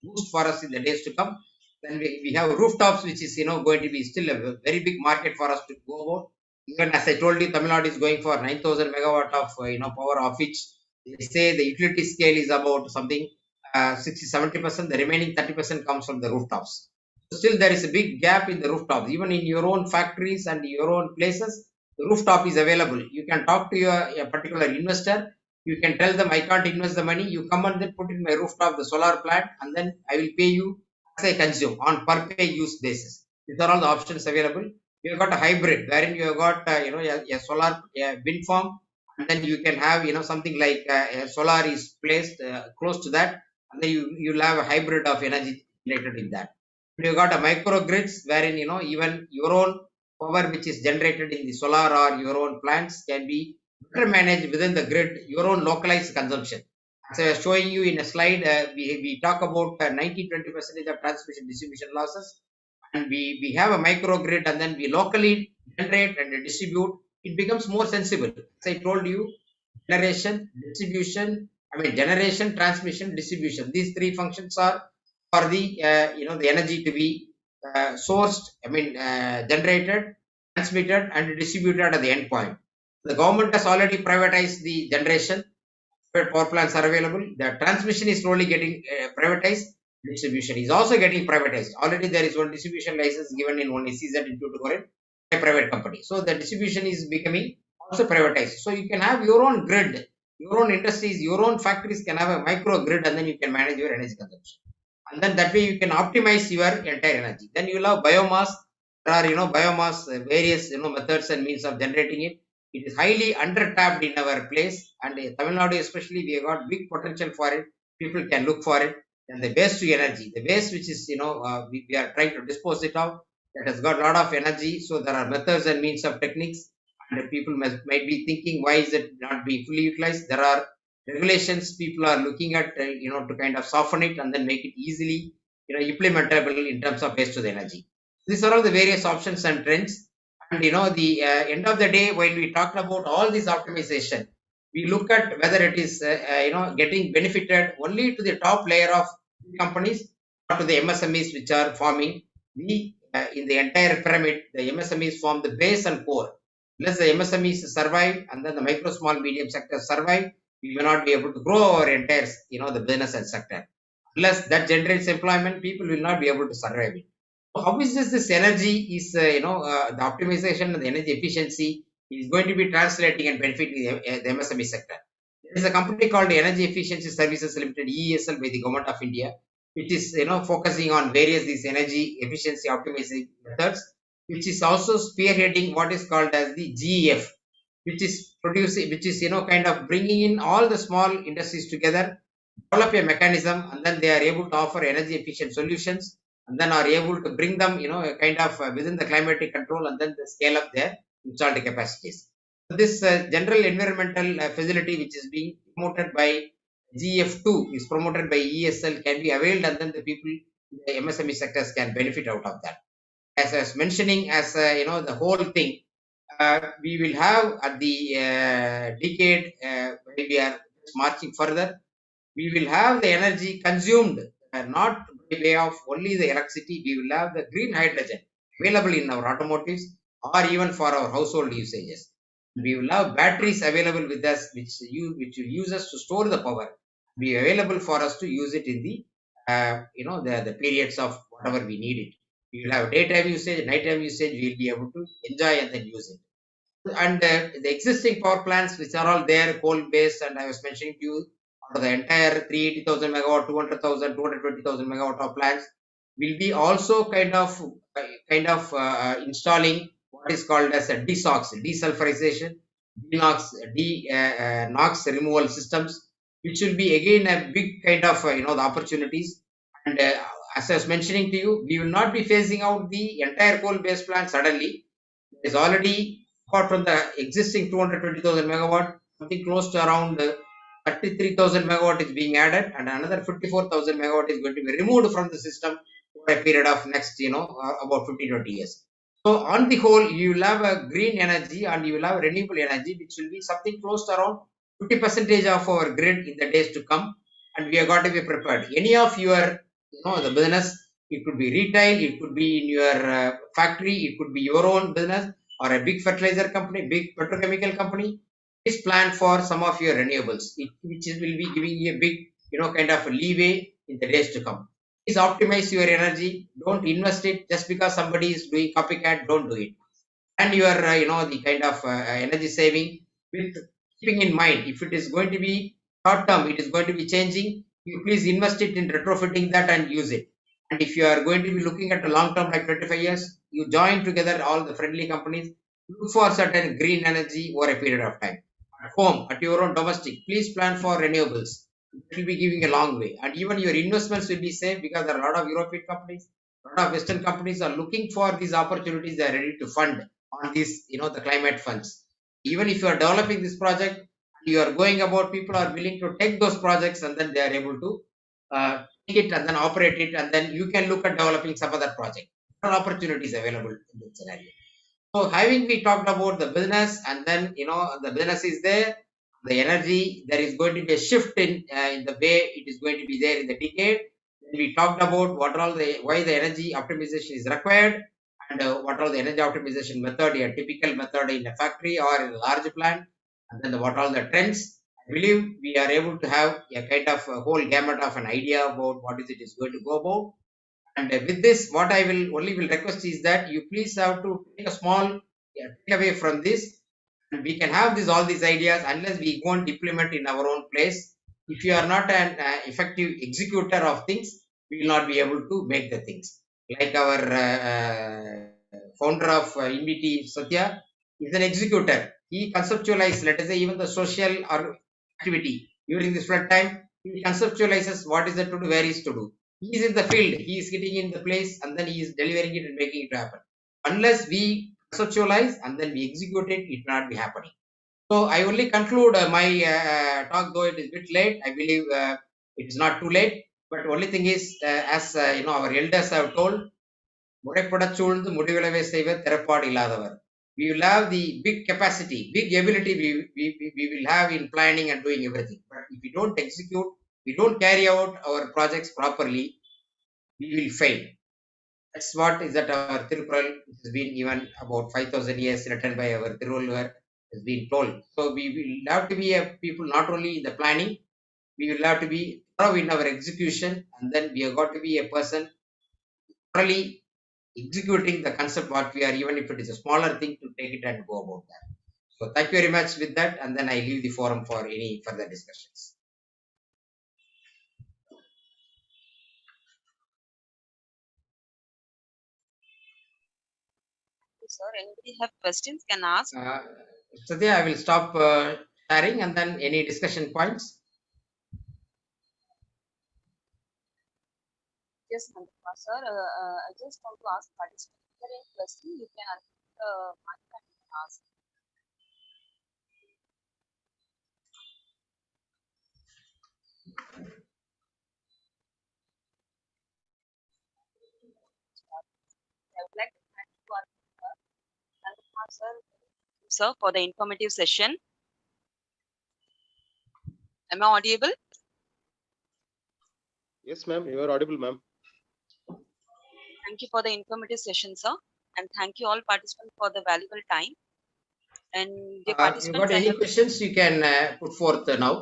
Speaker 3: boost for us in the days to come. Then we have rooftops, which is, going to be still a very big market for us to go about. Even as I told you, Tamil Nadu is going for 9,000 megawatt of, power, of which they say the utility scale is about something 60-70%. The remaining 30% comes from the rooftops. Still, there is a big gap in the rooftops. Even in your own factories and your own places, the rooftop is available. You can talk to a particular investor. You can tell them, I can't invest the money. You come and then put in my rooftop the solar plant, and then I will pay you as I consume on per pay use basis. These are all the options available. You have got a hybrid wherein you have got a solar wind farm, and then you can have something like a solar is placed close to that, and then you'll have a hybrid of energy generated in that. You got a microgrids wherein even your own power which is generated in the solar or your own plants can be better managed within the grid, your own localized consumption. As I was showing you in a slide, we talk about 90-20% of transmission distribution losses, and we have a microgrid, and then we locally generate and distribute. It becomes more sensible. As I told you, generation, transmission, distribution. These three functions are for the the energy to be sourced, generated, transmitted, and distributed at the end point. The government has already privatized the generation, where power plants are available. The transmission is slowly getting privatized. Distribution is also getting privatized. Already there is one distribution license given in one SEZ in Tuticorin, a private company. So the distribution is becoming also privatized. So you can have your own grid, your own industries, your own factories can have a micro grid, and then you can manage your energy consumption. And then that way you can optimize your entire energy. Then you will have biomass. There are biomass, various methods and means of generating it. It is highly undertapped in our place, and Tamil Nadu especially, we have got big potential for it. People can look for it. And the waste to energy, the waste which is we are trying to dispose it of, that has got a lot of energy. So there are methods and means of techniques, and people might be thinking, why is it not being fully utilized? There are regulations people are looking at to kind of soften it and then make it easily implementable in terms of waste to the energy. These are all the various options and trends. And the end of the day, while we talked about all this optimization, we look at whether it is getting benefited only to the top layer of companies or to the MSMEs which are forming the in the entire pyramid. The MSMEs form the base and core. Unless the MSMEs survive and then the micro, small, medium sector survive, we may not be able to grow our entire the business and sector. Unless that generates employment, people will not be able to survive it. So how is this energy is the optimization and the energy efficiency is going to be translating and benefiting the MSME sector. There is a company called Energy Efficiency Services Limited, EESL, by the government of India, which is focusing on various these energy efficiency optimization methods, which is also spearheading what is called as the GEF, which is producing, which is kind of bringing in all the small industries together, develop a mechanism, and then they are able to offer energy efficient solutions, and then are able to bring them kind of within the climatic control, and then they scale up their installed capacities. So this general environmental facility which is being promoted by GF2 is promoted by ESL can be availed, and then the people in the MSME sectors can benefit out of that. As I was mentioning, as the whole thing, we will have at the decade when we are marching further, we will have the energy consumed not by way of only the electricity. We will have the green hydrogen available in our automotives or even for our household usages. We will have batteries available with us, which will use us to store the power, be available for us to use it in the the periods of whatever we need it. We will have daytime usage, nighttime usage. We will be able to enjoy and then use it. And the existing power plants, which are all there, coal based, and I was mentioning to you, out of the entire 380,000 megawatt, 200,000, 220,000 megawatt of plants, will be also kind of installing what is called as a DSOX, desulfurization, NOx removal systems, which will be again a big kind of the opportunities. And as I was mentioning to you, we will not be phasing out the entire coal-based plant suddenly. It is already, apart from the existing 220,000 megawatt, something close to around 33,000 megawatt is being added, and another 54,000 megawatt is going to be removed from the system for a period of next, about 15-20 years. So on the whole, you will have a green energy and you will have renewable energy, which will be something close to around 50% of our grid in the days to come, and we have got to be prepared. Any of your, the business, it could be retail, it could be in your factory, it could be your own business or a big fertilizer company, big petrochemical company. Please plan for some of your renewables, which will be giving you a big, kind of leeway in the days to come. Please optimize your energy. Don't invest it just because somebody is doing copycat. Don't do it. And your, the kind of energy saving with keeping in mind, if it is going to be short term, it is going to be changing. You please invest it in retrofitting that and use it. And if you are going to be looking at a long term, like 25 years, you join together all the friendly companies, look for certain green energy over a period of time. At home, at your own domestic, please plan for renewables. It will be giving a long way. And even your investments will be safe because there are a lot of European companies, a lot of Western companies are looking for these opportunities. They are ready to fund on these, the climate funds. Even if you are developing this project, you are going about, people are willing to take those projects and then they are able to take it and then operate it, and then you can look at developing some other project. There are opportunities available in this scenario. So having we talked about the business, and then the business is there, the energy, there is going to be a shift in the way it is going to be there in the decade. Then we talked about what all the why the energy optimization is required, and what are the energy optimization method, a typical method in a factory or in a large plant, and then what are the trends. I believe we are able to have a kind of a whole gamut of an idea about what is it is going to go about. And with this, what I will only will request is that you please have to take a small takeaway from this, and we can have all these ideas unless we go and implement in our own place. If you are not an effective executor of things, we will not be able to make the things. Like our founder of INVT, Satya, is an executor. He conceptualized, let us say, even the social or activity during this flood time. He conceptualizes what is it to do, where is to do. He is in the field, he is sitting in the place, and then he is delivering it and making it happen. Unless we conceptualize and then we execute it, it will not be happening. So I only conclude my talk, though it is a bit late. I believe it is not too late. But only thing is, as our elders have told, முறைப்படச் சூழ்ந்து முடிவிளவை செய்வர் திறப்பாடு இல்லாதவர். We will have the big capacity, big ability we will have in planning and doing everything. But if we don't execute, we don't carry out our projects properly, we will fail. That's what is that our Tirukural has been even about 5,000 years written by our Tiruvallur has been told. So we will have to be a people not only in the planning, we will have to be thorough in our execution, and then we have got to be a person thoroughly executing the concept what we are, even if it is a smaller thing, to take it and go about that. So thank you very much with that, and then I leave the forum for any further discussions.
Speaker 6: Sir, anybody have questions can ask.
Speaker 3: Satya, I will stop sharing, and then any discussion points.
Speaker 6: Yes, Nanduma, sir. I just want to ask participants, if there any question, you can unmute the mic and you can ask. I would like to thank you, Nanduma, sir, for the informative session. Am I audible?
Speaker 2: Yes, ma'am. You are audible, ma'am.
Speaker 6: Thank you for the informative session, sir. And thank you all participants for the valuable time. And the
Speaker 3: You
Speaker 6: participants,
Speaker 3: got any questions you can put forth now?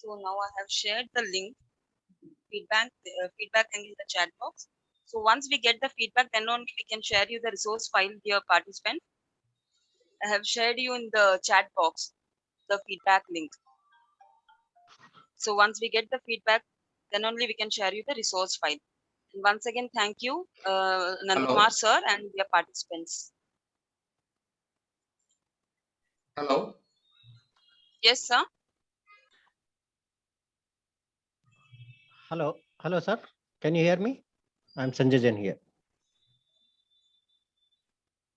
Speaker 6: so now I have shared the link, feedback link in the chat box. So once we get the feedback, then only we can share you the resource file, dear participant. I have shared you in the chat box the feedback link. So once we get the feedback, then only we can share you the resource file. And once again, thank you, Nandakumar sir and their participants.
Speaker 3: Hello.
Speaker 6: Yes, sir.
Speaker 7: Hello, sir. Can you hear me? I'm Sanjay Jain here.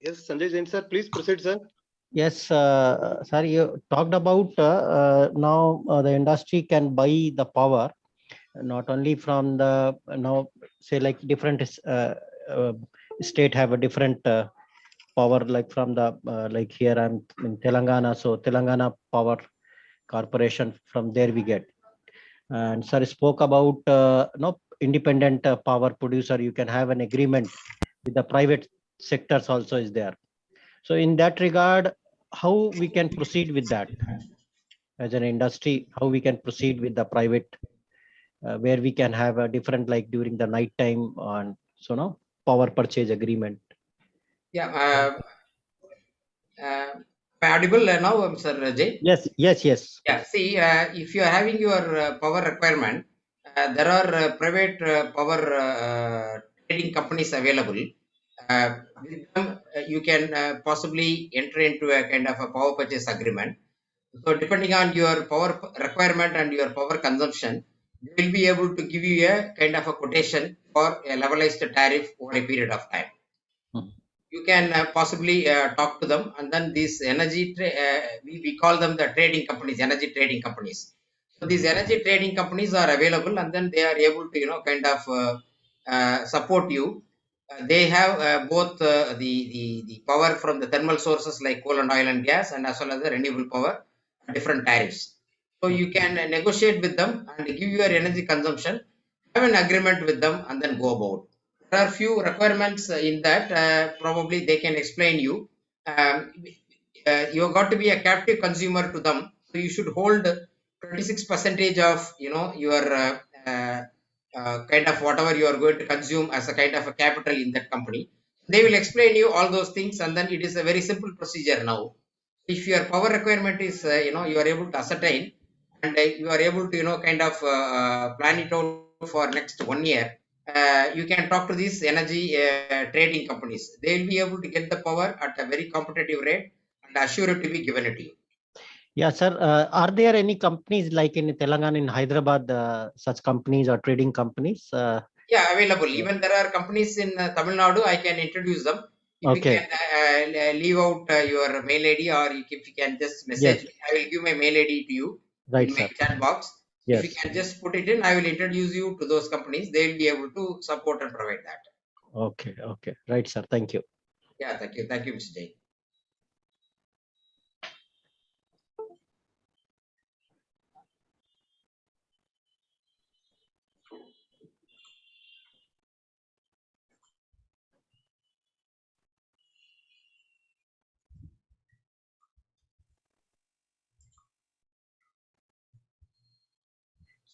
Speaker 2: Yes, Sanjay Jain sir, please proceed, sir.
Speaker 7: Yes, sir, you talked about now the industry can buy the power not only from the now say like different uh, state have a different power, like from the like here I'm in Telangana, so Telangana Power Corporation, from there we get. And sir spoke about no independent power producer. You can have an agreement with the private sectors also is there. So in that regard, how we can proceed with that as an industry? How we can proceed with the private, where we can have a different like during the night time on so no power purchase agreement.
Speaker 3: Yeah. Audible now, Sir Jay?
Speaker 7: Yes, yes, yes.
Speaker 3: Yeah. See, if you are having your power requirement, there are private power trading companies available. With them, you can possibly enter into a kind of a power purchase agreement. So depending on your power requirement and your power consumption, they will be able to give you a kind of a quotation for a levelized tariff over a period of time. You can possibly talk to them, and then these energy we call them the trading companies, energy trading companies. So these energy trading companies are available, and then they are able to kind of support you. They have both the power from the thermal sources like coal and oil and gas, and as well as the renewable power, different tariffs. So you can negotiate with them and give your energy consumption, have an agreement with them, and then go about. There are few requirements in that. Probably they can explain you. You got to be a captive consumer to them, so you should hold 26% of your kind of whatever you are going to consume as a kind of a capital in that company. They will explain you all those things, and then it is a very simple procedure now. If your power requirement is you are able to ascertain, and you are able to kind of plan it out for next 1 year, you can talk to these energy trading companies. They will be able to get the power at a very competitive rate and assure it to be given to you.
Speaker 7: Yeah, sir. Are there any companies like in Telangana, in Hyderabad, such companies or trading companies?
Speaker 3: Yeah, available. Even there are companies in Tamil Nadu. I can introduce them. If
Speaker 7: Okay.
Speaker 3: you can leave out your mail ID, or if you can just message
Speaker 7: Yes.
Speaker 3: me, I will give my mail ID to you
Speaker 7: Right,
Speaker 3: in my
Speaker 7: sir.
Speaker 3: chat box. If you
Speaker 7: Yes.
Speaker 3: can just put it in, I will introduce you to those companies. They will be able to support and provide that.
Speaker 7: Okay. Okay. Right, sir. Thank you.
Speaker 3: Yeah, thank you. Thank you, Mr. Jain.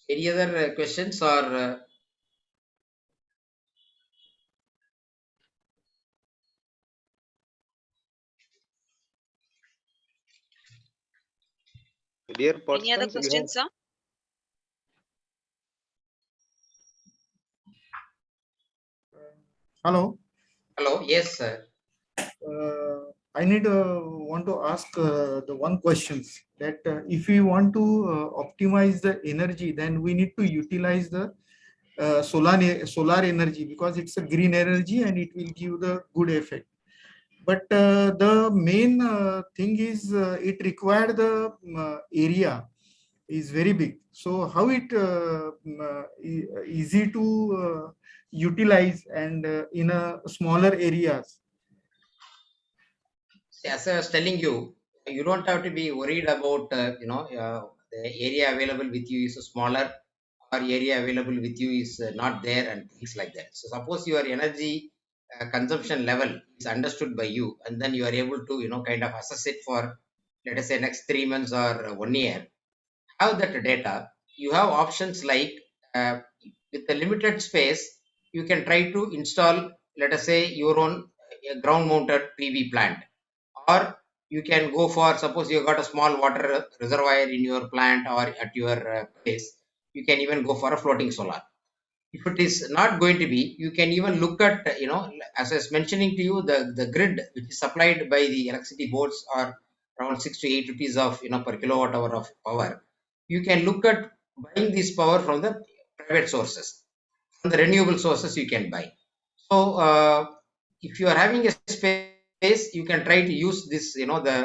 Speaker 3: Any other questions or
Speaker 2: Dear
Speaker 6: Any other
Speaker 2: participants, you have
Speaker 6: questions, sir?
Speaker 4: Hello.
Speaker 3: hello? Yes, sir.
Speaker 4: I want to ask the one questions that if we want to optimize the energy, then we need to utilize the solar energy, because it's a green energy and it will give the good effect. But the main thing is it required the area is very big. So how it easy to utilize and in a smaller areas.
Speaker 3: As I was telling you, you don't have to be worried about the area available with you is smaller, or area available with you is not there, and things like that. So suppose your energy consumption level is understood by you, and then you are able to kind of assess it for, let us say, next 3 months or 1 year. Have that data. You have options like with the limited space, you can try to install, let us say, your own ground mounted PV plant, or you can go for, suppose you got a small water reservoir in your plant or at your place, you can even go for a floating solar. If it is not going to be, you can even look at, as I was mentioning to you, the grid which is supplied by the electricity boards are around 6 to 8 rupees of, per kilowatt hour of power. You can look at buying this power from the private sources. From the renewable sources you can buy. So if you are having a space, you can try to use this, the